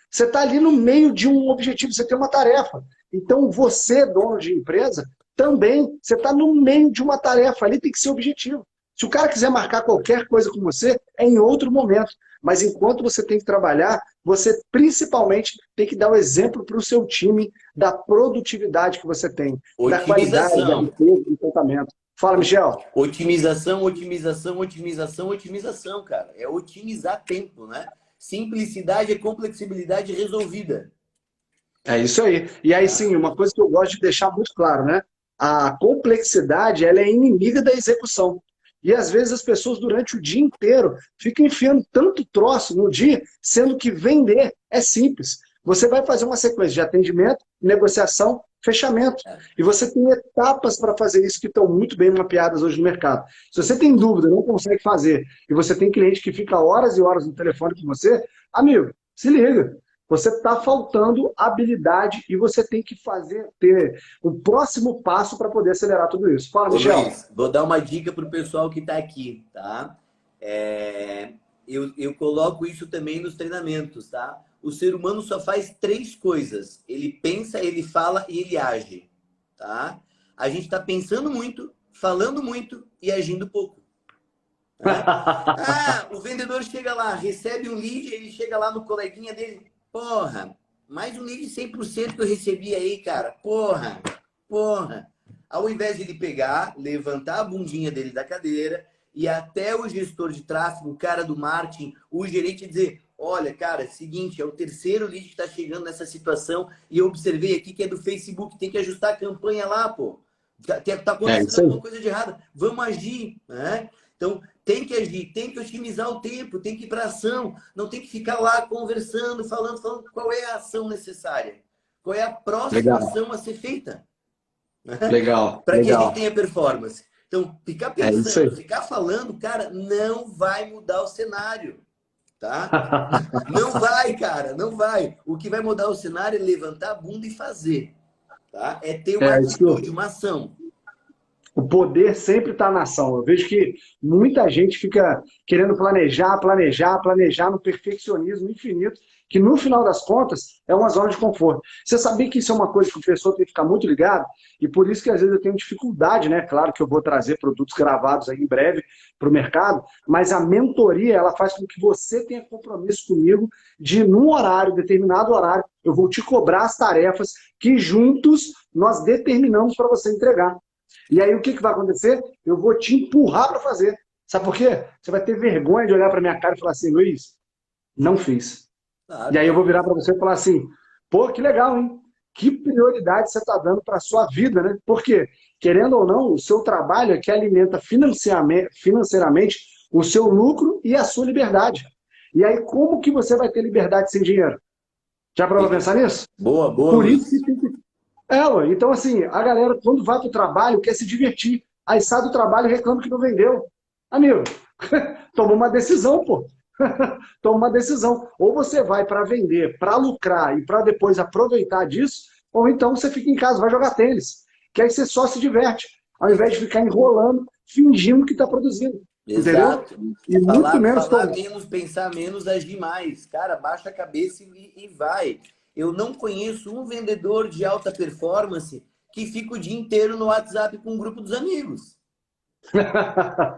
Você está ali no meio de um objetivo, você tem uma tarefa. Então, você, dono de empresa, também, você está no meio de uma tarefa, ali tem que ser objetivo. Se o cara quiser marcar qualquer coisa com você, é em outro momento. Mas enquanto você tem que trabalhar, você principalmente tem que dar o exemplo para o seu time da produtividade que você tem, da qualidade, da Otimização. riqueza, do tratamento. Fala, Michel. Otimização, otimização, otimização, otimização, cara. É otimizar tempo, né? Simplicidade é complexibilidade resolvida. É isso aí. E aí, sim, uma coisa que eu gosto de deixar muito claro, né? A complexidade, ela é inimiga da execução. E às vezes as pessoas durante o dia inteiro ficam enfiando tanto troço no dia, sendo que vender é simples. Você vai fazer uma sequência de atendimento, negociação, fechamento. E você tem etapas para fazer isso que estão muito bem mapeadas hoje no mercado. Se você tem dúvida, não consegue fazer, e você tem cliente que fica horas e horas no telefone com você, amigo, se liga. Você está faltando habilidade e você tem que ter o próximo passo para poder acelerar tudo isso. Fala, Ô Michel. Luiz, vou dar uma dica para o pessoal que está aqui, tá? Eu coloco isso também nos treinamentos, tá? O ser humano só faz 3 coisas. Ele pensa, ele fala e ele age, tá? A gente está pensando muito, falando muito e agindo pouco. Né? O vendedor chega lá, recebe um lead, ele chega lá no coleguinha dele. Porra, mais um lead 100% que eu recebi aí, cara. Porra. Ao invés de ele pegar, levantar a bundinha dele da cadeira e até o gestor de tráfego, o cara do marketing, o gerente dizer, olha, cara, é o seguinte, é o terceiro lead que está chegando nessa situação e eu observei aqui que é do Facebook, tem que ajustar a campanha lá, pô. Tá acontecendo alguma coisa de errada. Vamos agir, né? Então, tem que agir, tem que otimizar o tempo, tem que ir para ação. Não tem que ficar lá conversando, falando qual é a ação necessária. Qual é a próxima Legal, ação a ser feita. legal, Para que a gente legal. tenha performance. Então, ficar É isso aí. pensando, ficar falando, cara, não vai mudar o cenário. Tá? Não vai, cara, não vai. O que vai mudar o cenário é levantar a bunda e fazer. Tá? É ter uma É isso. atitude, uma ação. O poder sempre está na ação. Eu vejo que muita gente fica querendo planejar, planejar, planejar no perfeccionismo infinito, que no final das contas é uma zona de conforto. Você sabia que isso é uma coisa que o pessoal tem que ficar muito ligado? E por isso que às vezes eu tenho dificuldade, né? Claro que eu vou trazer produtos gravados aí em breve para o mercado, mas a mentoria ela faz com que você tenha compromisso comigo de, num horário, determinado horário, eu vou te cobrar as tarefas que juntos nós determinamos para você entregar. E aí o que vai acontecer? Eu vou te empurrar para fazer. Sabe por quê? Você vai ter vergonha de olhar para minha cara e falar assim, Luiz, não fiz. E Claro. aí eu vou virar para você e falar assim, pô, que legal, hein? Que prioridade você está dando para a sua vida, né? Porque, querendo ou não, o seu trabalho é que alimenta financeiramente o seu lucro e a sua liberdade. E aí como que você vai ter liberdade sem dinheiro? Já parou para pensar nisso? Boa, boa, Por isso que Luiz. tem que ué, então assim, a galera quando vai para o trabalho quer se divertir. Aí sai do trabalho e reclama que não vendeu. Amigo, toma uma decisão, pô. Toma uma decisão. Ou você vai para vender, para lucrar e para depois aproveitar disso, ou então você fica em casa, vai jogar tênis. Que aí você só se diverte, ao invés de ficar enrolando, fingindo que está produzindo. Entendeu? Exato. E muito menos Falar tomar. menos, pensar menos, agir mais. Cara, baixa a cabeça e vai. Eu não conheço um vendedor de alta performance que fica o dia inteiro no WhatsApp com um grupo dos amigos.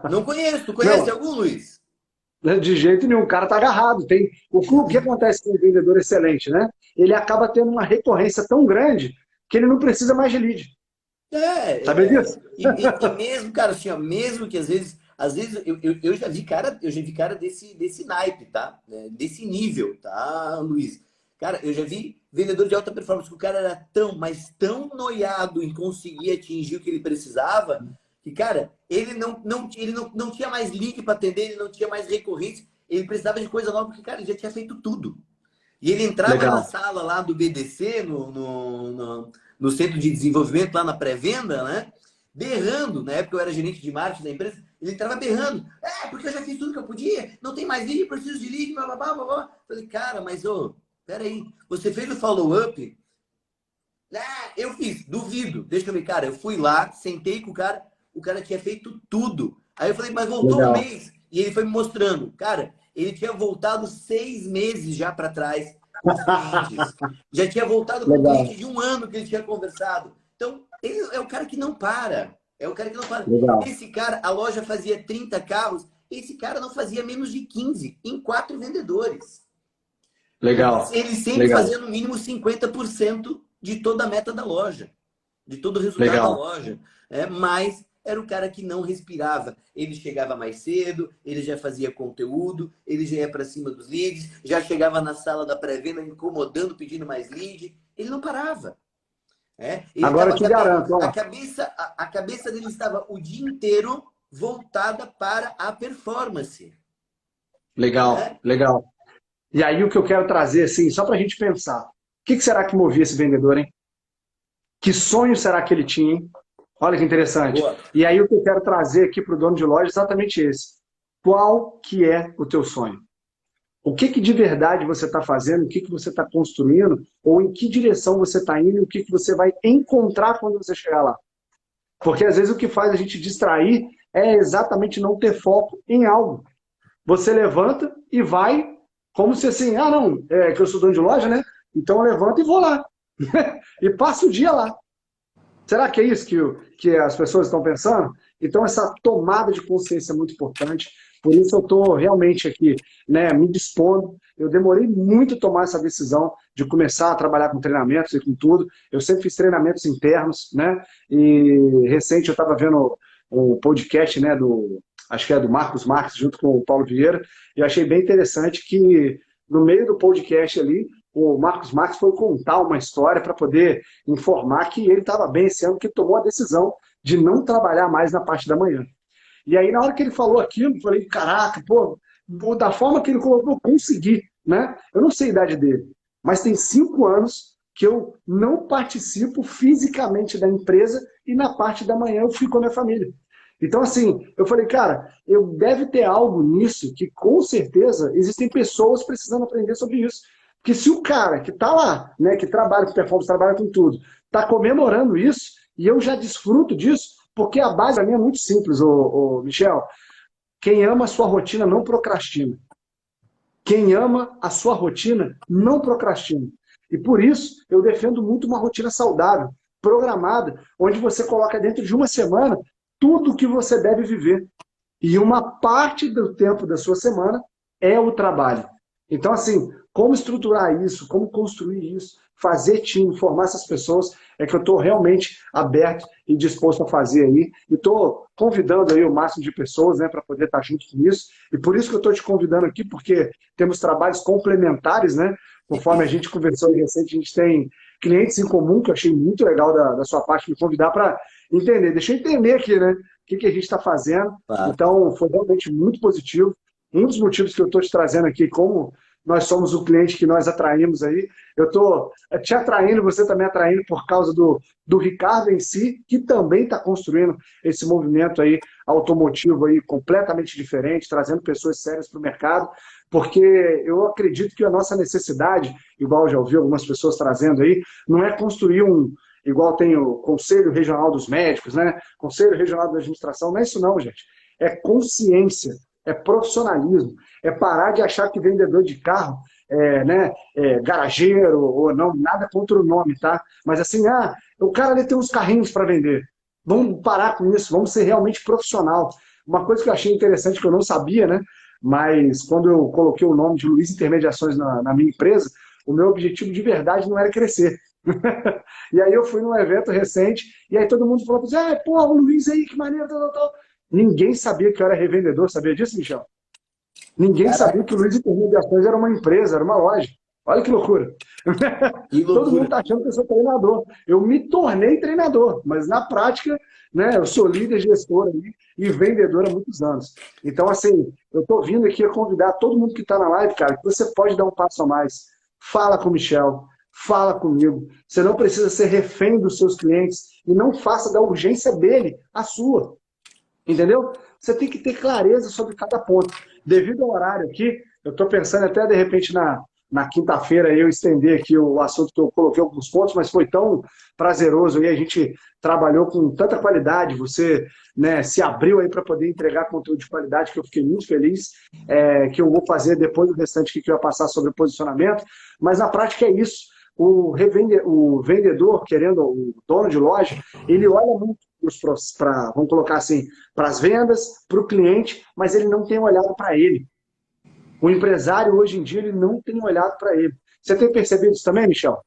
Não conheço. Tu conhece Não, algum, Luiz? de jeito nenhum, o cara tá agarrado. O que acontece com um vendedor excelente, né? Ele acaba tendo uma recorrência tão grande que ele não precisa mais de lead. Sabe disso? E mesmo, cara, assim, ó, mesmo que às vezes eu já vi cara desse naipe, tá? Desse nível, tá, Luiz? Cara, eu já vi vendedor de alta performance que o cara era tão, mas tão noiado em conseguir atingir o que ele precisava, que, cara, ele não tinha mais link para atender, ele não tinha mais recorrência, ele precisava de coisa nova, porque, cara, ele já tinha feito tudo. E ele entrava na Legal. sala lá do BDC, no centro de desenvolvimento, lá na pré-venda, né? Berrando. Na época eu era gerente de marketing da empresa. Ele entrava berrando. Porque eu já fiz tudo que eu podia. Não tem mais lead, preciso de lead, blá, blá, blá, blá. Falei, cara, mas, peraí. Você fez o follow-up? Eu fiz. Duvido. Deixa eu ver, cara. Eu fui lá, sentei com o cara tinha feito tudo. Aí eu falei, mas voltou um Legal. mês. E ele foi me mostrando. Cara, ele tinha voltado 6 meses já para trás com os clientes. Já tinha voltado com o cliente Legal. de um ano que ele tinha conversado. Então, ele é o cara que não para. É o cara que não para. Legal. Esse cara, a loja fazia 30 carros. Esse cara não fazia menos de 15 em 4 vendedores. Legal. Ele sempre Legal. fazia no mínimo 50% de toda a meta da loja, de todo o resultado da Legal. loja. Mas era o cara que não respirava. Ele chegava mais cedo, ele já fazia conteúdo, ele já ia para cima dos leads, já chegava na sala da pré-venda incomodando, pedindo mais lead. Ele não parava. Ele Agora tava, eu te garanto, ó. a cabeça dele estava o dia inteiro voltada para a performance. Legal, Né? legal. E aí o que eu quero trazer, assim, só para a gente pensar. O que será que movia esse vendedor, hein? Que sonho será que ele tinha, hein? Olha que interessante. Boa. E aí o que eu quero trazer aqui para o dono de loja é exatamente esse. Qual que é o teu sonho? O que de verdade você está fazendo? O que você está construindo? Ou em que direção você está indo? E o que você vai encontrar quando você chegar lá? Porque às vezes o que faz a gente distrair é exatamente não ter foco em algo. Você levanta e vai como se assim, não, que eu sou dono de loja, né? Então eu levanto e vou lá. E passo o dia lá. Será que é isso que as pessoas estão pensando? Então essa tomada de consciência é muito importante. Por isso eu estou realmente aqui, né, me dispondo. Eu demorei muito a tomar essa decisão de começar a trabalhar com treinamentos e com tudo. Eu sempre fiz treinamentos internos, né? E recente eu estava vendo um podcast, né, acho que é do Marcos Marques, junto com o Paulo Vieira, e eu achei bem interessante que no meio do podcast ali, o Marcos Marques foi contar uma história para poder informar que ele estava bem esse ano, que tomou a decisão de não trabalhar mais na parte da manhã. E aí, na hora que ele falou aquilo, eu falei, caraca, pô, da forma que ele colocou, eu consegui, né? Eu não sei a idade dele, mas tem 5 anos que eu não participo fisicamente da empresa e na parte da manhã eu fico com a minha família. Então, assim, eu falei, cara, eu deve ter algo nisso que, com certeza, existem pessoas precisando aprender sobre isso. Porque se o cara que está lá, né, que trabalha com performance, trabalha com tudo, está comemorando isso, e eu já desfruto disso, Porque a base para mim é muito simples, Michel. Quem ama a sua rotina não procrastina. Quem ama a sua rotina não procrastina. E por isso eu defendo muito uma rotina saudável, programada, onde você coloca dentro de uma semana tudo o que você deve viver. E uma parte do tempo da sua semana é o trabalho. Então, assim, como estruturar isso, como construir isso, fazer time, formar essas pessoas, é que eu estou realmente aberto e disposto a fazer aí. E estou convidando aí o máximo de pessoas, né, para poder estar junto com isso. E por isso que eu estou te convidando aqui, porque temos trabalhos complementares, né? Conforme a gente conversou recente, a gente tem clientes em comum, que eu achei muito legal da sua parte me convidar para entender. Deixa eu entender aqui, né? O que a gente está fazendo. Claro. Então, foi realmente muito positivo. Um dos motivos que eu estou te trazendo aqui, como nós somos o cliente que nós atraímos aí, eu estou te atraindo, você também atraindo por causa do Ricardo em si, que também está construindo esse movimento aí automotivo aí completamente diferente, trazendo pessoas sérias para o mercado, porque eu acredito que a nossa necessidade, igual eu já ouvi algumas pessoas trazendo aí, não é construir igual tem o Conselho Regional dos Médicos, né? Conselho Regional da Administração, não é isso não, gente. É consciência, é profissionalismo, é parar de achar que vendedor de carro garageiro, ou não, nada contra o nome, tá? Mas assim, o cara ali tem uns carrinhos para vender. Vamos parar com isso, vamos ser realmente profissional. Uma coisa que eu achei interessante, que eu não sabia, né? Mas quando eu coloquei o nome de Luiz Intermediações na minha empresa, o meu objetivo de verdade não era crescer. E aí eu fui num evento recente, e aí todo mundo falou assim, pô, o Luiz aí, que maneiro, tal. Ninguém sabia que eu era revendedor, sabia disso, Michel? Ninguém sabia que o Luiz Intermediações era uma empresa, era uma loja. Olha que loucura. Que Todo mundo loucura. está achando que eu sou treinador. Eu me tornei treinador, mas na prática, né, eu sou líder, gestor aí, e vendedor há muitos anos. Então, assim, eu estou vindo aqui a convidar todo mundo que está na live, cara, que você pode dar um passo a mais. Fala com o Michel, fala comigo. Você não precisa ser refém dos seus clientes e não faça da urgência dele a sua. Entendeu? Você tem que ter clareza sobre cada ponto. Devido ao horário aqui, eu estou pensando até, de repente, na quinta-feira eu estender aqui o assunto que eu coloquei alguns pontos, mas foi tão prazeroso e a gente trabalhou com tanta qualidade, você, né, se abriu aí para poder entregar conteúdo de qualidade, que eu fiquei muito feliz, que eu vou fazer depois do restante que eu ia passar sobre o posicionamento, mas na prática é isso. O vendedor, querendo, o dono de loja, ele olha muito vamos colocar assim, para as vendas, para o cliente, mas ele não tem olhado para ele. O empresário, hoje em dia, ele não tem olhado para ele. Você tem percebido isso também, Michel?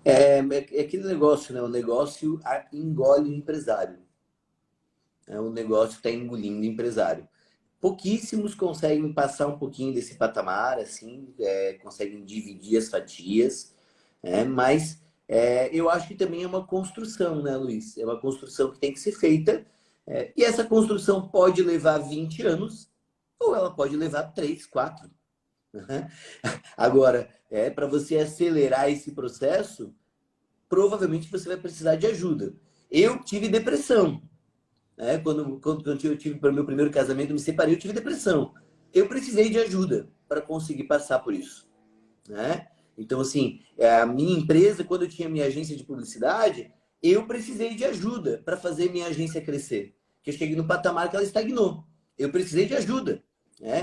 É aquele negócio, né? O negócio engole o empresário. O negócio está engolindo o empresário. Pouquíssimos conseguem passar um pouquinho desse patamar, assim, conseguem dividir as fatias, mas eu acho que também é uma construção, né, Luiz? É uma construção que tem que ser feita, e essa construção pode levar 20 anos, ou ela pode levar 3, 4. Né? Agora, para você acelerar esse processo, provavelmente você vai precisar de ajuda. Eu tive depressão. Quando eu tive para o meu primeiro casamento, me separei, eu tive depressão. Eu precisei de ajuda para conseguir passar por isso. Né? Então, assim, a minha empresa, quando eu tinha minha agência de publicidade, eu precisei de ajuda para fazer minha agência crescer. Porque eu cheguei no patamar que ela estagnou. Eu precisei de ajuda.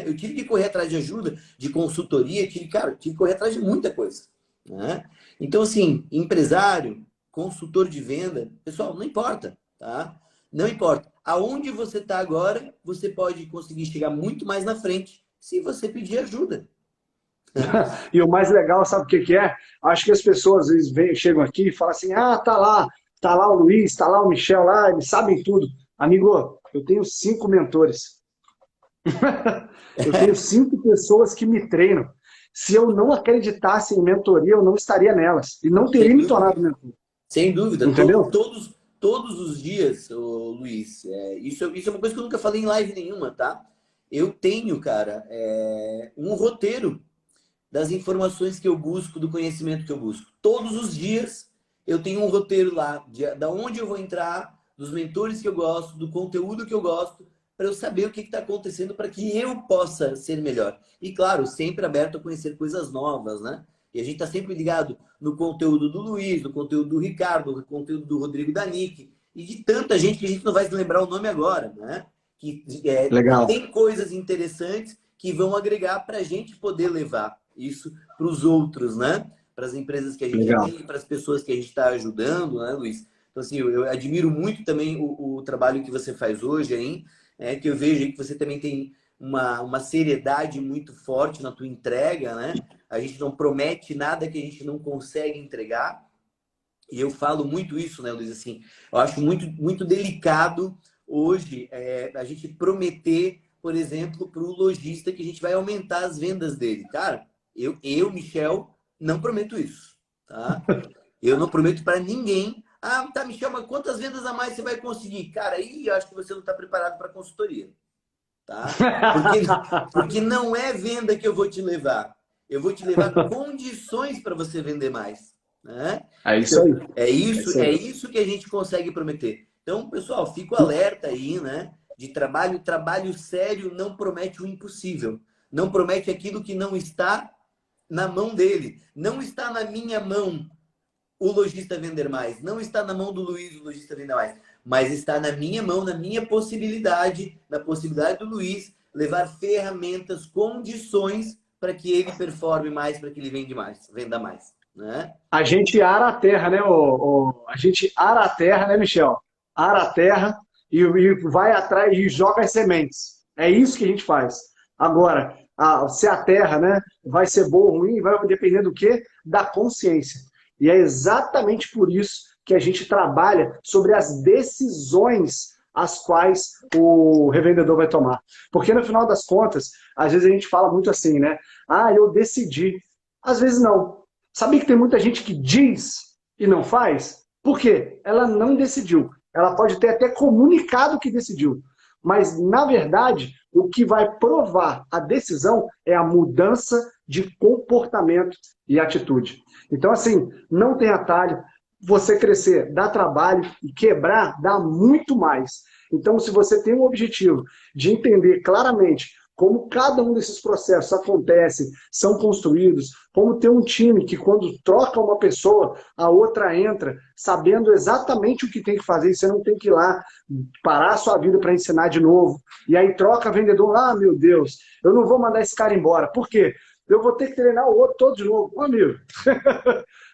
Eu tive que correr atrás de ajuda, de consultoria, tive que correr atrás de muita coisa. Né? Então, assim, empresário, consultor de venda, pessoal, não importa, tá? Não importa. Aonde você está agora, você pode conseguir chegar muito mais na frente se você pedir ajuda. E o mais legal, sabe o que é? Acho que as pessoas às vezes chegam aqui e falam assim, tá lá o Luiz, tá lá o Michel, lá, eles sabem tudo. Amigo, eu tenho 5 mentores. Eu tenho 5 pessoas que me treinam. Se eu não acreditasse em mentoria, eu não estaria nelas. E não teria Sem me dúvida. tornado mentor. Sem dúvida. Entendeu? Todos os dias, Luiz, isso é uma coisa que eu nunca falei em live nenhuma, tá? Eu tenho, cara, um roteiro das informações que eu busco, do conhecimento que eu busco. Todos os dias eu tenho um roteiro lá, da onde eu vou entrar, dos mentores que eu gosto, do conteúdo que eu gosto, para eu saber o que está acontecendo para que eu possa ser melhor. E claro, sempre aberto a conhecer coisas novas, né? E a gente está sempre ligado no conteúdo do Luiz, no conteúdo do Ricardo, no conteúdo do Rodrigo da Nick. e de tanta gente que a gente não vai se lembrar o nome agora, né? Que Legal, tem coisas interessantes que vão agregar para a gente poder levar isso para os outros, né? Para as empresas que a gente legal. atende, para as pessoas que a gente está ajudando, né, Luiz? Então, assim, eu admiro muito também o trabalho que você faz hoje aí, que eu vejo aí que você também tem uma seriedade muito forte na tua entrega, né? A gente não promete nada que a gente não consegue entregar. E eu falo muito isso, né, Luiz? Assim, eu acho muito delicado hoje a gente prometer, por exemplo, para o lojista que a gente vai aumentar as vendas dele. Cara, Michel, não prometo isso, tá? Eu não prometo para ninguém. Ah, tá, Michel, mas quantas vendas a mais você vai conseguir? Cara, aí eu acho que você não está preparado para consultoria, tá? Porque, porque não é venda que eu vou te levar. Eu vou te levar condições para você vender mais, né? É isso Então, aí. É isso é aí. isso que a gente consegue prometer. Então, pessoal, fico alerta aí, né? De trabalho, trabalho sério não promete o impossível. Não promete aquilo que não está na mão dele. Não está na minha mão o lojista vender mais. Não está na mão do Luiz o lojista vender mais. Mas está na minha mão, na minha possibilidade, na possibilidade do Luiz levar ferramentas, condições para que ele performe mais, para que ele venda mais, né? A gente ara a terra, né? A gente ara a terra, né, Michel? Ara a terra e vai atrás e joga as sementes. É isso que a gente faz. Agora, se a terra, né, vai ser boa ou ruim, vai depender do quê? Da consciência. E é exatamente por isso que a gente trabalha sobre as decisões as quais o revendedor vai tomar. Porque no final das contas, às vezes a gente fala muito assim, né? Ah, eu decidi. Às vezes não. Sabia que tem muita gente que diz e não faz? Por quê? Ela não decidiu. Ela pode ter até comunicado que decidiu. Mas, na verdade, o que vai provar a decisão é a mudança de comportamento e atitude. Então, assim, não tem atalho. Você crescer dá trabalho e quebrar dá muito mais. Então, se você tem um objetivo de entender claramente como cada um desses processos acontece, são construídos, como ter um time que quando troca uma pessoa, a outra entra, sabendo exatamente o que tem que fazer, e você não tem que ir lá parar a sua vida para ensinar de novo, e aí troca vendedor, ah, meu Deus, eu não vou mandar esse cara embora, por quê? Eu vou ter que treinar o outro todo de novo. Ô, amigo,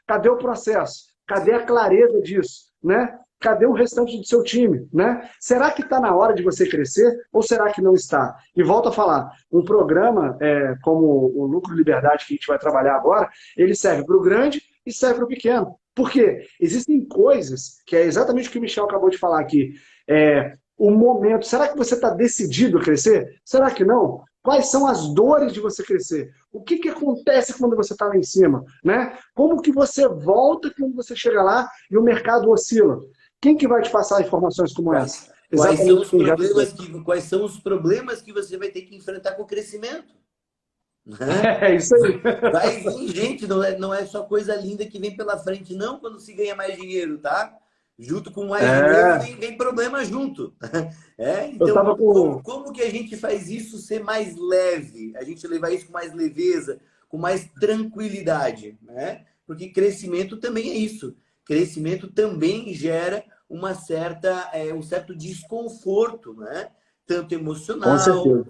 cadê o processo? Cadê a clareza disso? Né? Cadê o restante do seu time? Né? Será que está na hora de você crescer ou será que não está? E volto a falar, um programa como o Lucro e Liberdade que a gente vai trabalhar agora, ele serve para o grande e serve para o pequeno. Por quê? Existem coisas, que é exatamente o que o Michel acabou de falar aqui, o momento, será que você está decidido a crescer? Será que não? Quais são as dores de você crescer? O que acontece quando você está lá em cima? Né? Como que você volta quando você chega lá e o mercado oscila? Quem que vai te passar informações como essa? Exatamente quem já viveu. Quais são os problemas que você vai ter que enfrentar com o crescimento? Né? É isso aí. Vai vir gente, não é só coisa linda que vem pela frente, não, quando se ganha mais dinheiro, tá? Junto com mais dinheiro É, vem problema junto. eu Então, estava com. como que a gente faz isso ser mais leve? A gente levar isso com mais leveza, com mais tranquilidade, né? Porque crescimento também é isso. Crescimento também gera um certo desconforto, né? Tanto Com emocional, certeza.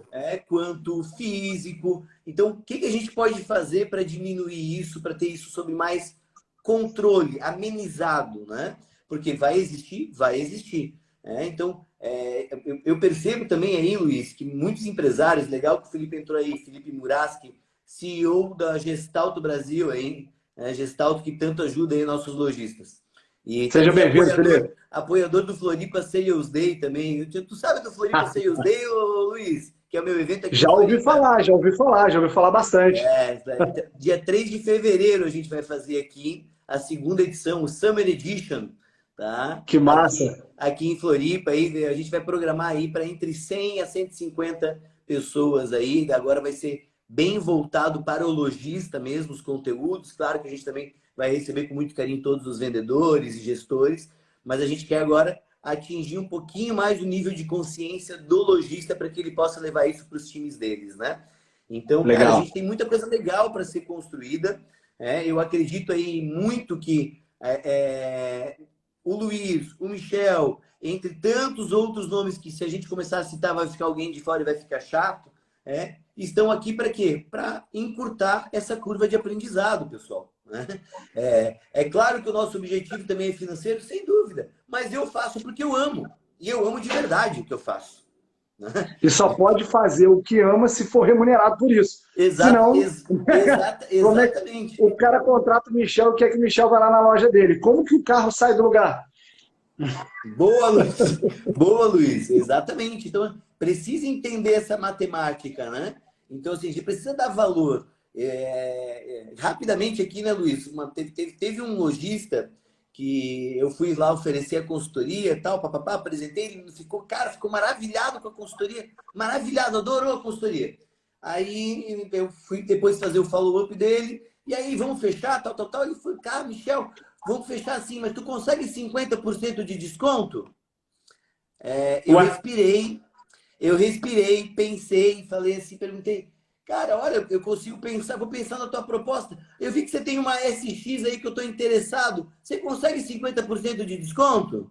quanto físico. Então, o que a gente pode fazer para diminuir isso, para ter isso sob mais controle, amenizado, né? Porque vai existir, vai existir. Então, eu percebo também aí, Luiz, que muitos empresários, legal que o Felipe entrou aí, Felipe Muraski, CEO da Gestalt Brasil, aí, Gestalt que tanto ajuda aí nossos lojistas. E Seja também bem-vindo, Felipe. apoiador do Floripa Sales Day também. Tu sabe do Floripa Sales Day, ô, Luiz? Que é o meu evento aqui em Já ouvi Floripa. falar, já ouvi falar, já ouvi falar bastante. Dia 3 de fevereiro a gente vai fazer aqui a segunda edição, o Summer Edition, tá? Que massa. Aqui em Floripa, aí, a gente vai programar aí para entre 100 a 150 pessoas aí. Agora vai ser bem voltado para o lojista mesmo, os conteúdos. Claro que a gente também vai receber com muito carinho todos os vendedores e gestores, mas a gente quer agora atingir um pouquinho mais o nível de consciência do lojista para que ele possa levar isso para os times deles, né? Então, cara, a Legal. gente tem muita coisa legal para ser construída. Eu acredito aí muito que o Luiz, o Michel, entre tantos outros nomes que se a gente começar a citar vai ficar alguém de fora e vai ficar chato, estão aqui para quê? Para encurtar essa curva de aprendizado, pessoal. Né? É claro que o nosso objetivo também é financeiro, sem dúvida, mas eu faço porque eu amo. E eu amo de verdade o que eu faço. Né? E só pode fazer o que ama se for remunerado por isso. Senão, como é que Exatamente. o cara contrata o Michel e quer que o Michel vá lá na loja dele? Como que o carro sai do lugar? Boa, Luiz. Boa, Luiz. Exatamente. Então, precisa entender essa matemática, né? Então, assim, a gente precisa dar valor. Rapidamente aqui, né, Luiz? Teve um lojista que eu fui lá oferecer a consultoria e tal, papapá, apresentei, ele ficou, cara, ficou maravilhado com a consultoria, maravilhado, adorou a consultoria. Aí eu fui depois fazer o follow-up dele, e aí, vamos fechar, tal, tal, tal. Ele falou, cara, Michel, vamos fechar assim, mas tu consegue 50% de desconto? Ué? Eu respirei, pensei, falei assim, perguntei, cara, olha, eu consigo pensar, vou pensar na tua proposta. Eu vi que você tem uma SX aí que eu estou interessado. Você consegue 50% de desconto?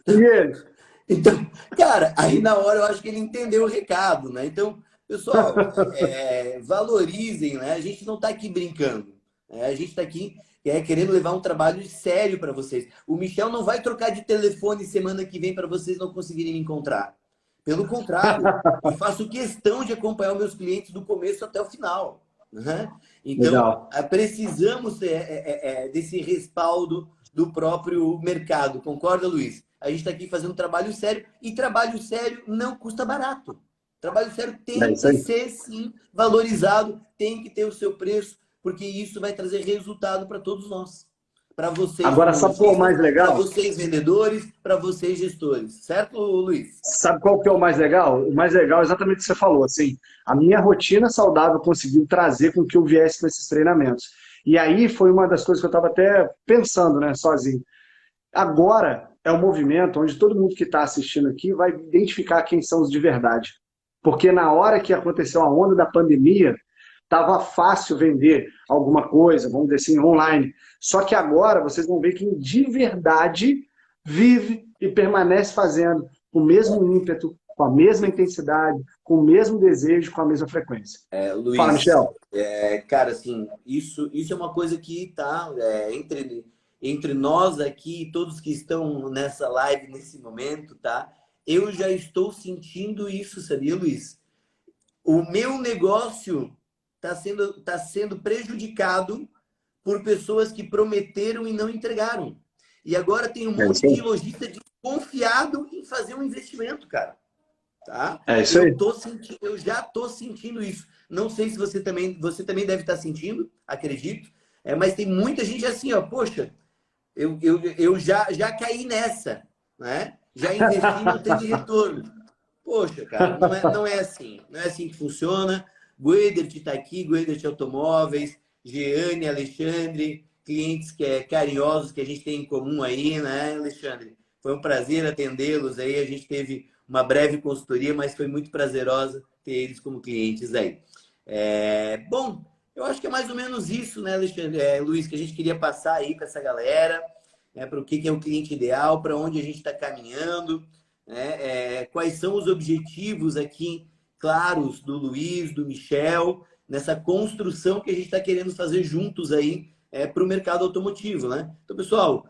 E ele? Então, cara, aí na hora eu acho que ele entendeu o recado, né? Então, pessoal, valorizem, né? A gente não está aqui brincando. A gente está aqui querendo levar um trabalho sério para vocês. O Michel não vai trocar de telefone semana que vem para vocês não conseguirem me encontrar. Pelo contrário, eu faço questão de acompanhar os meus clientes do começo até o final. Né? Então, Legal. precisamos desse respaldo do próprio mercado. Concorda, Luiz? A gente está aqui fazendo um trabalho sério e trabalho sério não custa barato. Trabalho sério É tem isso que aí. ser, sim, valorizado, tem que ter o seu preço, porque isso vai trazer resultado para todos nós. Para vocês, Agora, como sabe qual é o lojistas, mais para legal? vocês, vendedores, para vocês, gestores. Certo, Luiz? Sabe qual que é o mais legal? O mais legal é exatamente o que você falou. Assim, a minha rotina saudável conseguiu trazer com que eu viesse nesses treinamentos. E aí foi uma das coisas que eu estava até pensando, né, sozinho. Agora é um movimento onde todo mundo que está assistindo aqui vai identificar quem são os de verdade. Porque na hora que aconteceu a onda da pandemia, estava fácil vender alguma coisa, vamos dizer assim, online. Só que agora vocês vão ver quem de verdade vive e permanece fazendo com o mesmo ímpeto, com a mesma intensidade, com o mesmo desejo, com a mesma frequência. Fala, Luiz, Michel. cara, assim, isso é uma coisa que está entre nós aqui, todos que estão nessa live nesse momento, tá? Eu já estou sentindo isso, sabia, Luiz? O meu negócio tá sendo prejudicado por pessoas que prometeram e não entregaram. E agora tem um É monte isso aí. de lojista desconfiado em fazer um investimento, cara. Tá? É isso aí. Eu já tô sentindo isso. Não sei se você também deve estar sentindo, acredito. Mas tem muita gente assim, ó, poxa, eu já caí nessa, né? Já investi e não teve retorno. Poxa, cara, não é assim. Não é assim que funciona. Guedert está aqui, Guedert Automóveis, Jeane, Alexandre, clientes carinhosos que a gente tem em comum aí, né, Alexandre? Foi um prazer atendê-los aí. A gente teve uma breve consultoria, mas foi muito prazerosa ter eles como clientes aí. Bom, eu acho que é mais ou menos isso, né, Alexandre? Luiz, que a gente queria passar aí para essa galera, né, para o que é o cliente ideal, para onde a gente está caminhando, né, quais são os objetivos aqui claros do Luiz, do Michel, nessa construção que a gente está querendo fazer juntos aí para o mercado automotivo, né? Então, pessoal,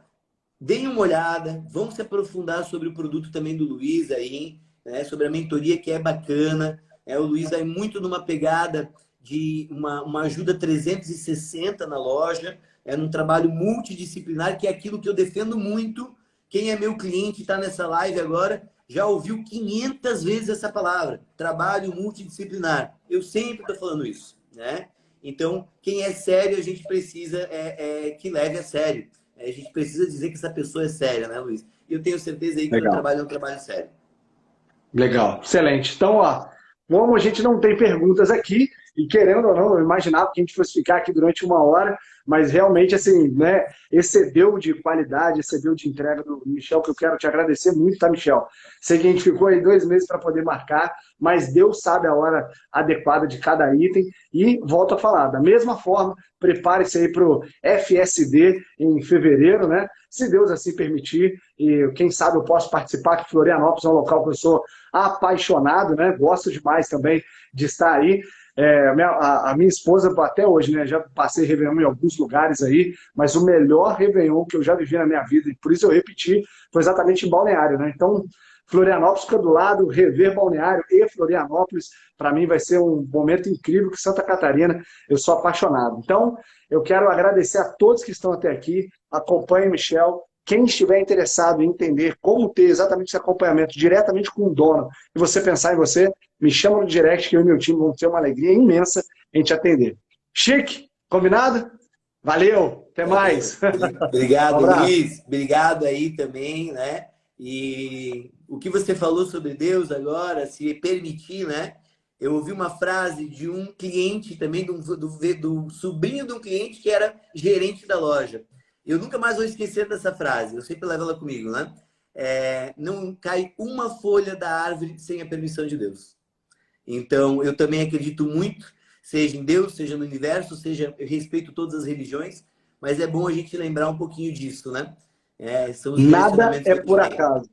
deem uma olhada, vamos se aprofundar sobre o produto também do Luiz aí, né? Sobre a mentoria que é bacana. O Luiz vai muito numa pegada de uma ajuda 360 na loja, num trabalho multidisciplinar, que é aquilo que eu defendo muito. Quem é meu cliente está nessa live agora, já ouviu 500 vezes essa palavra, trabalho multidisciplinar. Eu sempre estou falando isso, né? Então, quem é sério, a gente precisa que leve a sério. A gente precisa dizer que essa pessoa é séria, né, Luiz? E eu tenho certeza aí que o meu Legal. trabalho é um trabalho sério. Legal. Excelente. Então, ó, como a gente não tem perguntas aqui, E querendo ou não, eu imaginava que a gente fosse ficar aqui durante 1 hora, mas realmente, assim, né, excedeu de qualidade, excedeu de entrega do Michel, que eu quero te agradecer muito, tá, Michel? Sei que a gente ficou aí 2 meses para poder marcar, mas Deus sabe a hora adequada de cada item. E volto a falar, da mesma forma, prepare-se aí para o FSD em fevereiro, né? Se Deus assim permitir, e quem sabe eu posso participar, que Florianópolis é um local que eu sou apaixonado, né? Gosto demais também de estar aí. A minha esposa, até hoje, né? Já passei Réveillon em alguns lugares aí, mas o melhor Réveillon que eu já vivi na minha vida, e por isso eu repeti, foi exatamente em Balneário, né? Então, Florianópolis fica do lado, rever Balneário e Florianópolis, para mim vai ser um momento incrível que Santa Catarina, eu sou apaixonado. Então, eu quero agradecer a todos que estão até aqui, acompanhe o Michel. Quem estiver interessado em entender como ter exatamente esse acompanhamento diretamente com o dono e você pensar em você, me chama no direct que eu e meu time vamos ter uma alegria imensa em te atender. Chique, combinado? Valeu, até mais. Um Obrigado, abraço. Luiz. Obrigado aí também, né? E o que você falou sobre Deus agora, se permitir, né? Eu ouvi uma frase de um cliente também, do sobrinho de um cliente que era gerente da loja. Eu nunca mais vou esquecer dessa frase, eu sempre levo ela comigo, né? Não cai uma folha da árvore sem a permissão de Deus. Então, eu também acredito muito, seja em Deus, seja no universo, seja, eu respeito todas as religiões, mas é bom a gente lembrar um pouquinho disso, né? São os Nada direcionamentos é que a gente por tem. acaso.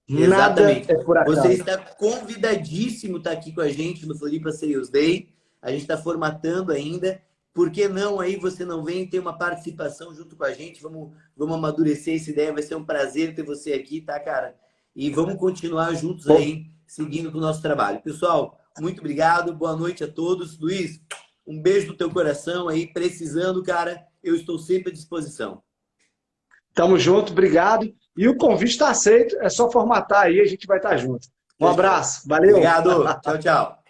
Nada Exatamente. é por Você acaso. está convidadíssimo a estar aqui com a gente no Floripa Sales Day. A gente está formatando ainda. Por que não aí você não vem ter uma participação junto com a gente? Vamos amadurecer essa ideia. Vai ser um prazer ter você aqui, tá, cara? E vamos continuar juntos aí, seguindo com o nosso trabalho. Pessoal, muito obrigado. Boa noite a todos. Luiz, um beijo no teu coração aí. Precisando, cara, eu estou sempre à disposição. Tamo junto, obrigado. E o convite está aceito, é só formatar aí, a gente vai estar junto. Um Fechou. abraço, valeu! Obrigado. Tchau, tchau.